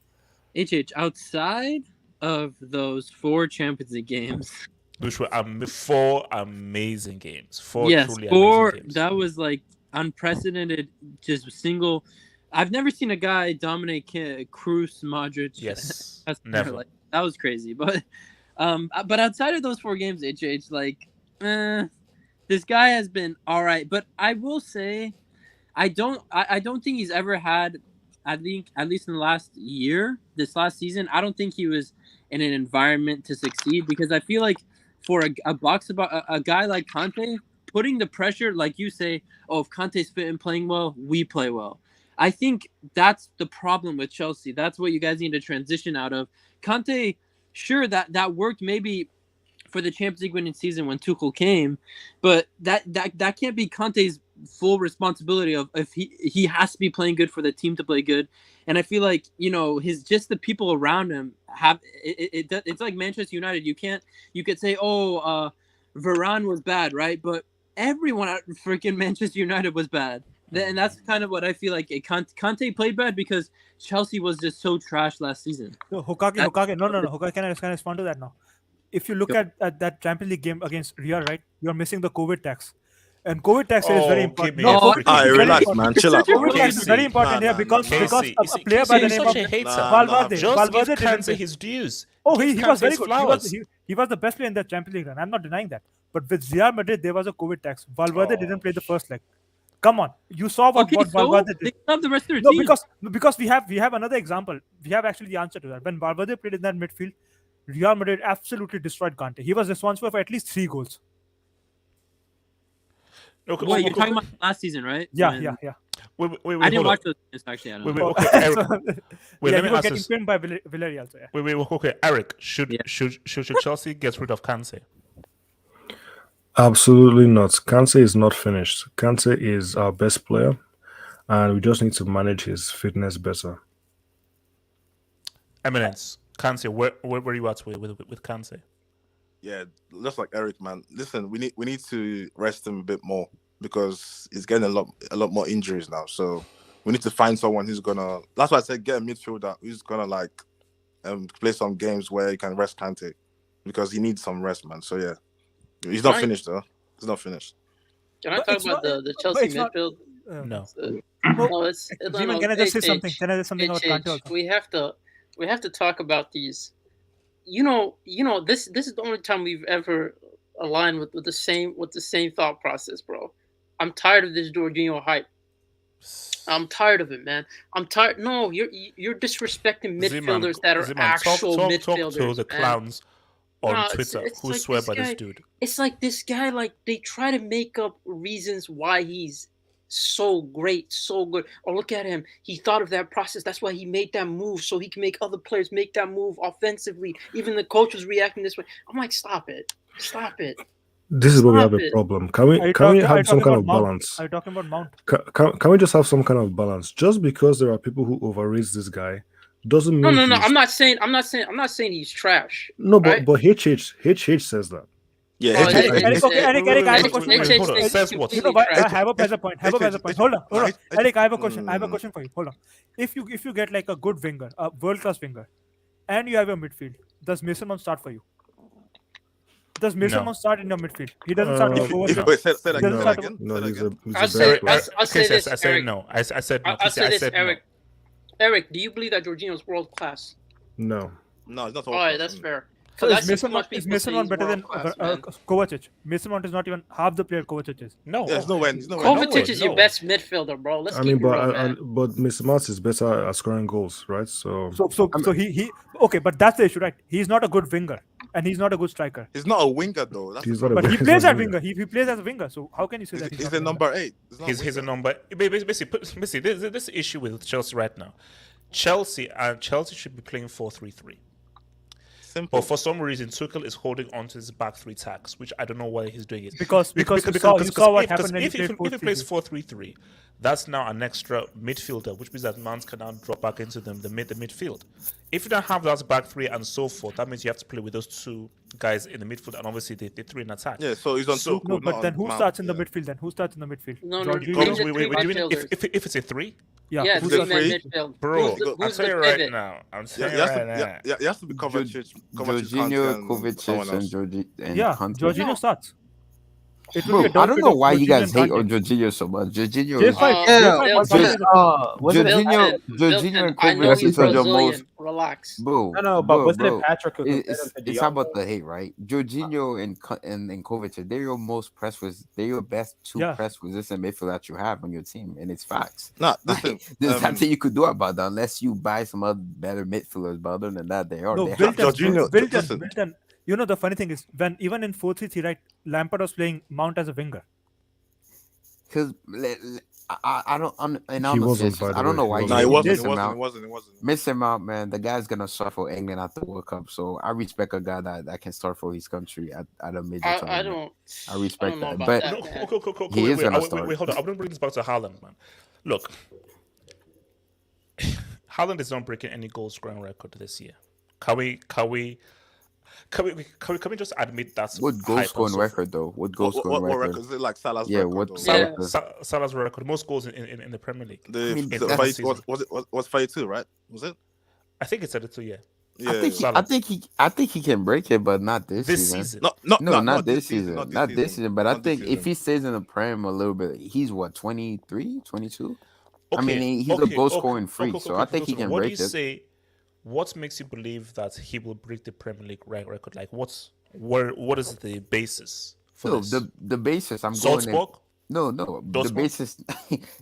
Outside of those 4 Champions League games, which were 4 amazing games. 4 truly four amazing games. That was like unprecedented. Just single. I've never seen a guy dominate Kroos, Modric. Yes, never. Like, that was crazy. But outside of those 4 games, this guy has been all right. But I will say, I don't think he's ever had. I think at least in the last year, this last season, I don't think he was in an environment to succeed, because I feel like for a guy like Kante, putting the pressure, like you say, if Kante's fit and playing well, we play well. I think that's the problem with Chelsea. That's what you guys need to transition out of. Kante, sure, that worked maybe for the Champions League winning season when Tuchel came, but that can't be Kante's full responsibility of if he has to be playing good for the team to play good. And I feel like, you know, just the people around him have it's like Manchester United. You could say, Varane was bad, right? But everyone at freaking Manchester United was bad. And that's kind of what I feel like. Kante played bad because Chelsea was just so trash last season. No, Hokage. No. Hokage, can I respond to that now? If you look at that Champions League game against Real, right, you're missing the COVID tax. And COVID tax is very important. COVID tax is relax, man. Chill out. COVID tax is very important here because a player by the name of Valverde give Kante didn't his dues. Oh, he was very good. He was the best player in the Champions League run. I'm not denying that. But with Real Madrid, there was a COVID tax. Valverde didn't play the first leg. Come on, you saw what Valverde did. They have the rest of their team. Because we have another example. We have actually the answer to that. When Valverde played in that midfield, Real Madrid absolutely destroyed Kante. He was responsible for at least 3 goals. Okay, you're talking about last season, right? Yeah. I didn't watch those games, actually. I don't know. Okay, Eric. Let me were ask getting this. pinned by Villarreal. So yeah. Okay, Eric. Should Chelsea get rid of Kante? Absolutely not. Kante is not finished. Kante is our best player, and we just need to manage his fitness better. Eminence, Kante, where were you at with Kante? Yeah, just like Eric, man. Listen, we need to rest him a bit more because he's getting a lot more injuries now. So we need to find someone who's gonna. That's why I said get a midfielder who's gonna play some games where he can rest Kante because he needs some rest, man. So yeah, he's not finished though. He's not finished. Can I talk about the Chelsea midfield? No. Can I just say something? Can I say something about Kante also? We have to talk about these. You know, this is the only time we've ever aligned with the same thought process, bro. I'm tired of this Jorginho hype. I'm tired of it, man. I'm tired. No, you're disrespecting midfielders that are actual midfielders. Talk to the clowns on Twitter who swear by this dude. It's like this guy, they try to make up reasons why he's so great, so good. Oh, look at him. He thought of that process. That's why he made that move, so he can make other players make that move offensively. Even the coach was reacting this way. I'm like, stop it. This is where we have a problem. Can we have some kind of balance? Are you talking about Mount? Can we just have some kind of balance? Just because there are people who overrate this guy doesn't mean no. I'm not saying he's trash. No, right? but HH says that. Yeah, Eric, I have a question. Have a point. Hold on. Eric, I have a question. For you. Hold on. If you get like a good winger, a world-class winger, and you have a midfield, does Mason Mount start for you? Does Mason Mount start in your midfield? He doesn't start in the No, he's a I'll say this, I said no. I said no. I'll say this, Eric. Eric, do you believe that Jorginho's world class? No, it's not. All right, that's fair. So is Mason Mount better than Kovacic? Mason Mount is not even half the player Kovacic is. No, there's no way. Kovacic is your best midfielder, bro. Let's keep it real, man. But Mason Mount is better at scoring goals, right? So he okay, but that's the issue, right? He's not a good winger, and he's not a good striker. He's not a winger though. But he plays at winger. He plays as a winger. So how can you say that he's a number 8? He's a number. Basically, this issue with Chelsea right now. Chelsea should be playing 4-3-3. Simple. But for some reason, Tuchel is holding on to his back 3 tags, which I don't know why he's doing it. Because you saw what happened when if he plays 4-3-3, that's now an extra midfielder, which means that Mount can now drop back into the midfield. If you don't have that back 3 and so forth, that means you have to play with those 2 guys in the midfield, and obviously the 3 in attack. Yeah, so he's on Tuchel. No, but then who starts in the midfield? No, if it's a 3. Yeah, who's the 3? Bro, I'm telling you right now. You have to be Kovacic, Jorginho, Kovacic, and Kante. Jorginho starts. Bro, I don't know why you guys hate on Jorginho so much. Jorginho is Jorginho and Kovacic are your most. Relax. Bro, but wasn't it Patrick? It's not about the hate, right? Jorginho and Kovacic, they're your most they're your best 2 press resistant midfield that you have on your team, and it's facts. Nah, listen, there's nothing you could do about that unless you buy some other better midfielders. But other than that, they are. No, Wilton. You know, the funny thing is, when in 4-3-3, right, Lampard was playing Mount as a winger. Because I don't. And He honestly, wasn't, by I the don't way. know He why No, you it wasn't. miss wasn't. It him wasn't. It out. wasn't. It wasn't. Miss him out, man. The guy's gonna start for England at the World Cup, so I respect a guy that can start for his country at a major I tournament. I don't respect know that, about but that, No, man. he is gonna wait, start. hold on. I'm gonna bring this back to Haaland, man. Look, Haaland is not breaking any goal scoring record this year. Can we just admit that's What goal hype and scoring so forth? record though? What goal scoring What record? record? Is it like Salah's Yeah, record? what Or Salah's? Salah's record, most goals in the Premier League. I mean, in one that's. season. Was 32, right? Was it? I think it's 32, yeah. I think he, I think he, I think he can break it, but not this season. No, not this season. Not this season. But I think if he stays in the Prem a little bit, he's what 23, 22. I mean, he's a goal scoring freak, so I think he can what break do you it. say? What makes you believe that he will break the Premier League record? Like, what is the basis for No, this? the basis I'm Salzburg? going in. No, the Dortmund? basis.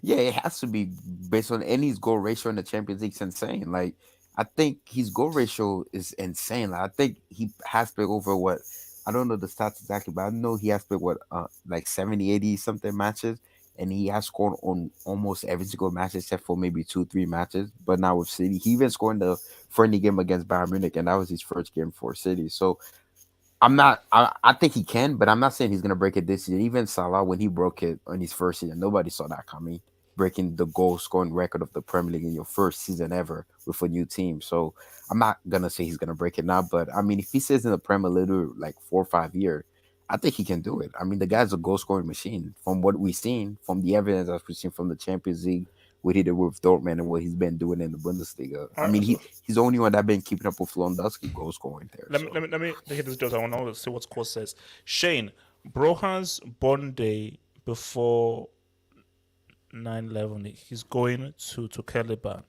Yeah, it has to be based on any goal ratio in the Champions League. It's insane. Like I think his goal ratio is insane. Like I think he has played over what I don't know the stats exactly, but I know he has played what like 70, 80 something matches, and he has scored on almost every single match except for maybe 2, 3 matches. But now with City, he even scored in the friendly game against Bayern Munich, and that was his first game for City. So I'm not. I think he can, but I'm not saying he's gonna break it this season. Even Salah, when he broke it on his first season, nobody saw that coming. Breaking the goal scoring record of the Premier League in your first season ever with a new team. So I'm not gonna say he's gonna break it now, but I mean, if he stays in the Premier League like 4 or 5 years, I think he can do it. I mean, the guy's a goal scoring machine. From what we've seen, from the evidence that we've seen from the Champions League, what he did with Dortmund and what he's been doing in the Bundesliga. I mean, he's the only one that been keeping up with Lewandowski goal scoring there. Let me hit this just. I want to see what score says. Shane, Brohan's born day before 9/11. He's going to Caliban.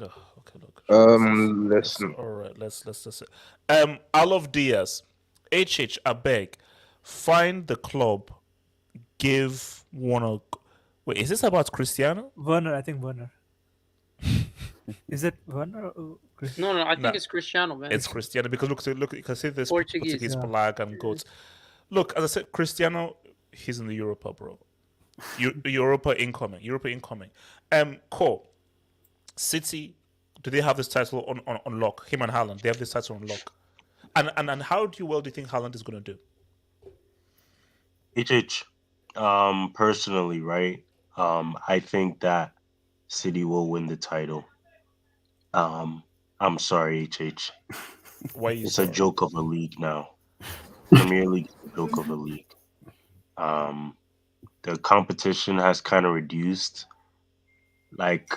Oh, okay, look. Listen. All right, let's. Alof Diaz, HH, I beg, find the club. Give Warner. Wait, is this about Cristiano? Werner, I think Werner. Is it Werner? Or No, I think it's Cristiano, man. It's Cristiano because look, you can see this Portuguese flag and goats. Look, as I said, Cristiano, he's in the Europa, bro. Europa incoming. Cole, City, do they have this title on lock? Him and Haaland, they have this title on lock. And how do you think Haaland is going to do? HH, personally, right? I think that City will win the title. I'm sorry, HH. Why you it's sorry? A joke of a league now. Premier League is a joke of a league. The competition has kind of reduced. Like,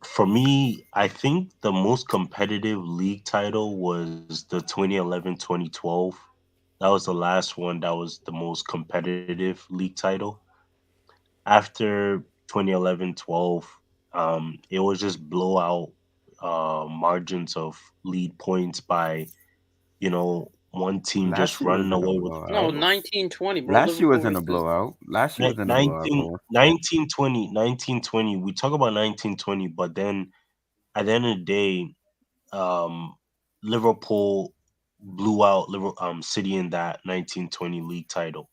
for me, I think the most competitive league title was the 2011-2012. That was the last one that was the most competitive league title. After 2011-12, it was just blowout margins of lead points by, one team Last just year running wasn't a away with blowout. No, 1920, bro. Last year Liverpool wasn't a versus- blowout. Last year wasn't a blowout. 1920. We talk about 1920, but then at the end of the day, Liverpool blew out City in that 1920 league title.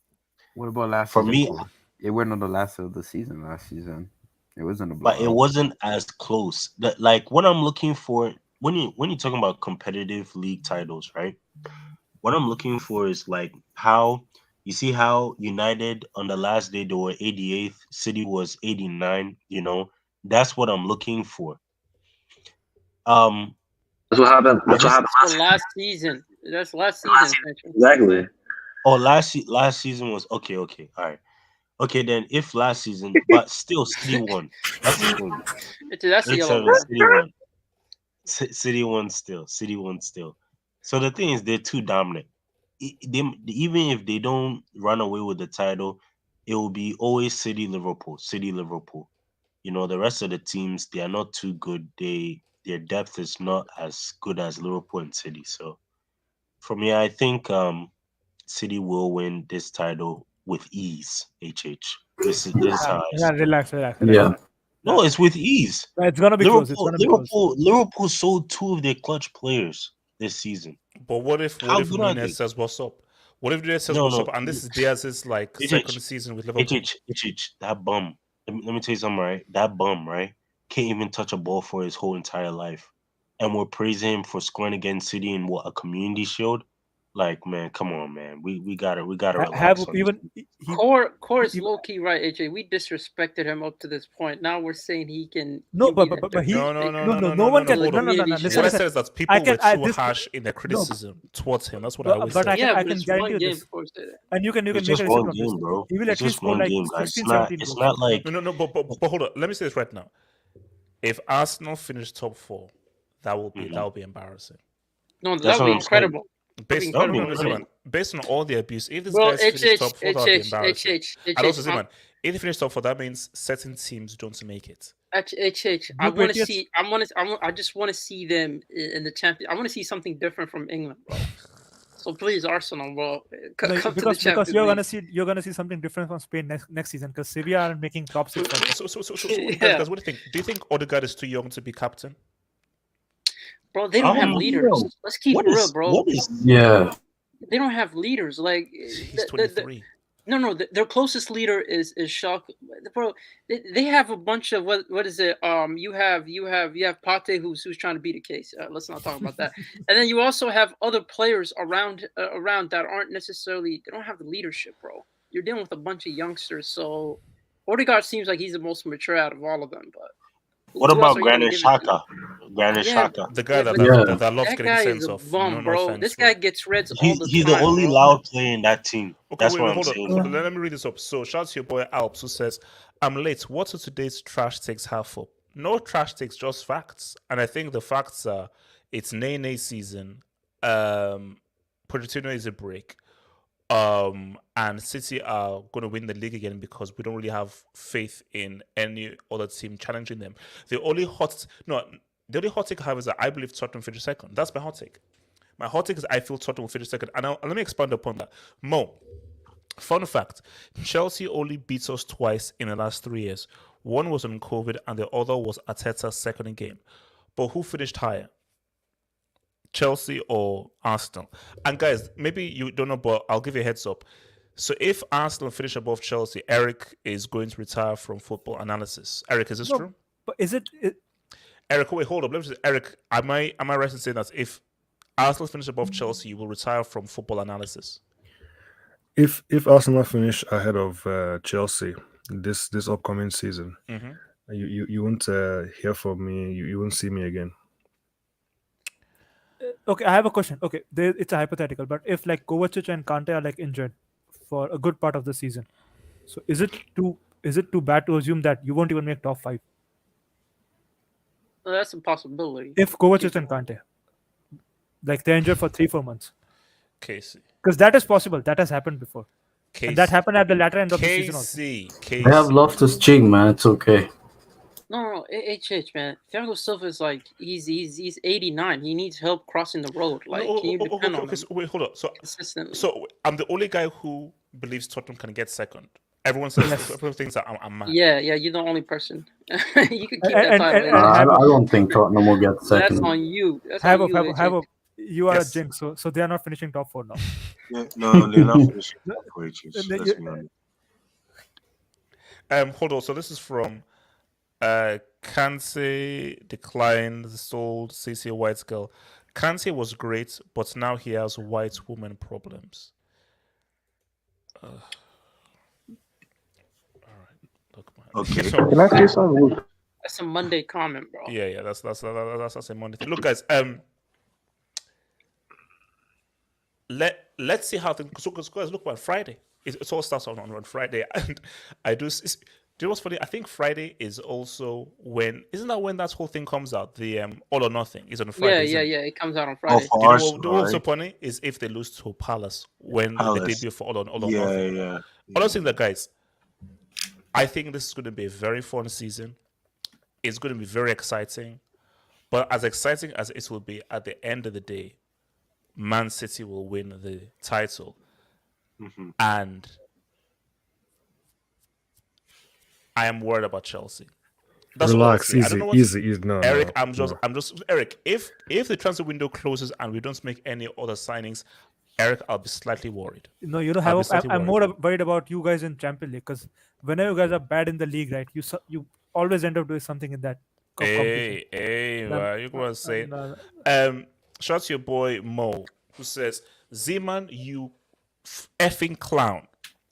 What about last For season? me, It went on the last of the season last season. It wasn't a blowout. but it wasn't as close. That, like, what I'm looking for when you're talking about competitive league titles, right? What I'm looking for is like how you see how United on the last day they were 88th, City was 89. That's what I'm looking for. That's what happened. That's what happened So last season. That's last season. Exactly. Oh, last season was okay. All right. Okay, then if last season, but still City won. That's the thing. That's the yellow 8-7, card. City won. City won still. City won still. So the thing is, they're too dominant. Even if they don't run away with the title, it will be always City, Liverpool. The rest of the teams, they are not too good. Their depth is not as good as Liverpool and City. So for me, I think City will win this title with ease. This is how I see it. Relax. Yeah. No, it's with ease. It's gonna be close. It's gonna be close. Liverpool sold 2 of their clutch players this season. But what if Nunez says what's up? What if Nunez says what's up? And this is Diaz's second season with Liverpool. That bum. let me tell you something, right? That bum, right, can't even touch a ball for his whole entire life, and we're praising him for scoring against City in what, a Community Shield. Like, man, come on, man. We gotta Have relax on this. even Core is he low key right, AJ. We disrespected him up to this point. Now we're saying he can. no, be but he No, no one can hold no on. no no no. Community Listen, What I Shield. said is that people were too harsh in their no, criticism towards him. That's what I always but say. Yeah, I but can it's guarantee one you game this, before that. and you can It's make a just receipt one of this. game, bro. He will It's at least just score one like game, guys. 16, 17 It's goals. not like But hold on. Let me say this right now. If Arsenal finish top 4, that will be embarrassing. No, that's that would what be I'm saying. incredible. Based That'll be no, no, Zeman, incredible. based on all the abuse, if this Bro, guys finish top 4, that would be HH, embarrassing. HH, And also, HH, Zeman, if they finish top 4, that means certain teams don't make it. HH. I Blue want to Patriots. see. I just want to see them in the champion. I want to see something different from England, bro. So please, Arsenal, bro, come to the Because Champions you're gonna see something different from Spain next season because Sevilla are making top 6 right now. So Yeah. guys, what do you think? Do you think Odegaard is too young to be captain? Bro, they don't have leaders. Let's keep it real, bro. What is? Yeah. They don't have leaders. Like He's 23. No, their closest leader is Shock, bro. They have a bunch of what is it? You have Pate who's trying to beat a case. Let's not talk about that. And then you also have other players around that aren't necessarily, they don't have the leadership, bro. You're dealing with a bunch of youngsters, so Odegaard seems like he's the most mature out of all of them. But What who else about are you gonna Granit give it to? Xhaka? Granit Yeah, Xhaka. The guy but that loves that getting guy sent is a off. bum, No bro. offense, This bro. guy gets reds all the He's time, the only bro. loud player in that team. Okay, That's wait, what I'm hold on. saying. Let me read this up. So, shout out to your boy Alps who says, "I'm late. What are today's trash takes half up? No trash takes, just facts. And I think the facts are, it's Nene season. Pochettino is a break. And City are going to win the league again because we don't really have faith in any other team challenging them. The only hot take I have is that I believe Tottenham finish second. That's my hot take. My hot take is I feel Tottenham will finish second. And let me expand upon that. Mo, fun fact, Chelsea only beats us twice in the last 3 years. One was on COVID and the other was Arteta's second game. But who finished higher? Chelsea or Arsenal? And guys, maybe you don't know, but I'll give you a heads up. So if Arsenal finish above Chelsea, Eric is going to retire from football analysis. Eric, is this true? But is it? Eric, wait, hold up. Let me say, Eric, am I right in saying that if Arsenal finish above Chelsea, you will retire from football analysis? If Arsenal finish ahead of Chelsea this upcoming season, you won't hear from me. You won't see me again. Okay, I have a question. Okay, it's a hypothetical, but if like Kovacic and Kante are like injured for a good part of the season, so is it too bad to assume that you won't even make top 5? Well, that's a possibility. If Kovacic and Kante, like they're injured for 3-4 months. Casey. Because that is possible. That has happened before. And that happened at the latter end of the season also. They have Loftus Cheek, man. It's okay. No, HH, man. Thiago Silva is like he's 89. He needs help crossing the road. Like, can you depend on him So, wait, hold on. consistently? So I'm the only guy who believes Tottenham can get second. Everyone says everyone thinks that I'm mad. Yeah, you're the only person. You can keep that title. I don't think Tottenham will get second. That's on you. That's Have on you, HH. you are a jinx, so they are not finishing top 4 now. Yeah, no, they're not finishing top 4. Let's be honest. Hold on. So this is from Kante declined, sold, CC White girl. Kante was great, but now he has white woman problems. All right, look, man. Okay. Can I say something? That's a Monday comment, bro. Yeah, that's a Monday thing. Look, guys, let's see how things. So, guys, look, man, Friday. It all starts on Friday, and I do. Do you know what's funny? I think Friday is also when isn't that when that whole thing comes out? The All or Nothing is on Friday. Yeah. It comes out on Friday. Do you know what's so funny is if they lose to Palace when they debut for All or Nothing. Yeah. All I'm saying that, guys, I think this is going to be a very fun season. It's going to be very exciting, but as exciting as it will be, at the end of the day, Man City will win the title, and I am worried about Chelsea. That's Relax, easy. No, Eric, no, I'm just Eric. If the transfer window closes and we don't make any other signings, Eric, I'll be slightly worried. No, you know, I'll be slightly I'm worried. more worried about you guys in Champions League, because whenever you guys are bad in the league, right, you always end up doing something in that competition. Well, you go and say. Shout out to your boy Mo, who says, "Zeman, you effing clown.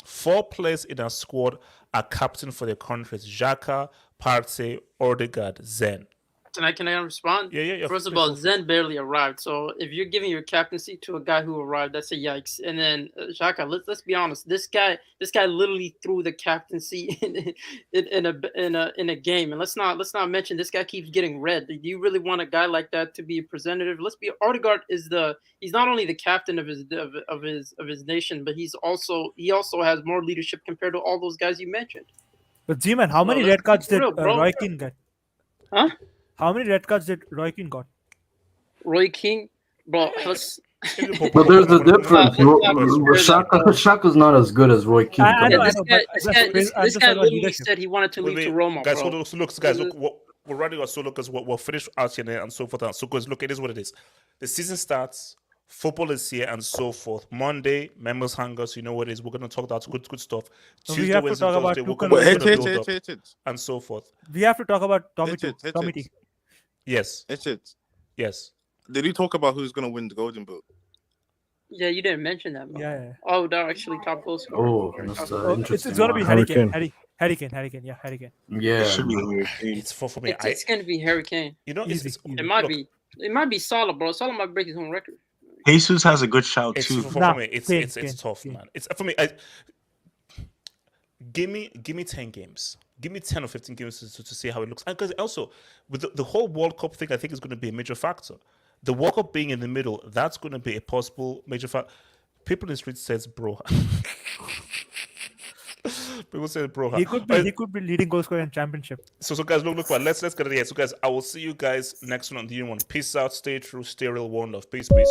4 players in our squad are captain for their countries: Xhaka, Partey, Odegaard, Zen." Can I respond? Yeah. First of all, Zen barely arrived. So if you're giving your captaincy to a guy who arrived, that's a yikes. And then Xhaka, let's be honest. This guy literally threw the captaincy in a game. And let's not mention this guy keeps getting red. Do you really want a guy like that to be a representative? Odegaard he's not only the captain of his nation, but he also has more leadership compared to all those guys you mentioned. But Zeman, how many red cards did Roy Keane get? Huh? How many red cards did Roy Keane got? Roy Keane, bro. But there's a difference. Shaka's not as good as Roy Keane. This guy literally said he wanted to leave to Roma, guys, bro. Look, we're running our solo because we'll finish out here and so forth. So, guys, look, it is what it is. The season starts. Football is here and so forth. Monday, members Hangout, so you know what it is. We're going to talk about good stuff. So Tuesday, Wednesday, Thursday, we're going to build up and so forth. We have to talk about Tommy. Yes. Yes. Did you talk about who's going to win the Golden Boot? Yeah, you didn't mention that, bro. Yeah. Oh, they're actually top goal scorer. It's going to be Harry Kane. Harry Kane. Yeah, Harry Kane. Yeah. It's for me. It's going to be Harry Kane. You know, it might be Salah, bro. Salah might break his own record. Jesus has a good shout too. For me, it's tough, man. It's for me. Give me 10 games. Give me 10 or 15 games to see how it looks. And because also with the whole World Cup thing, I think is going to be a major factor. The World Cup being in the middle, that's going to be a possible major factor. People in the street says, bro. People say, bro. He could be leading goal scorer in championship. So guys, look. Let's get it here. So guys, I will see you guys next one on the new one. Peace out. Stay true. Stay real. One love. Peace. Peace.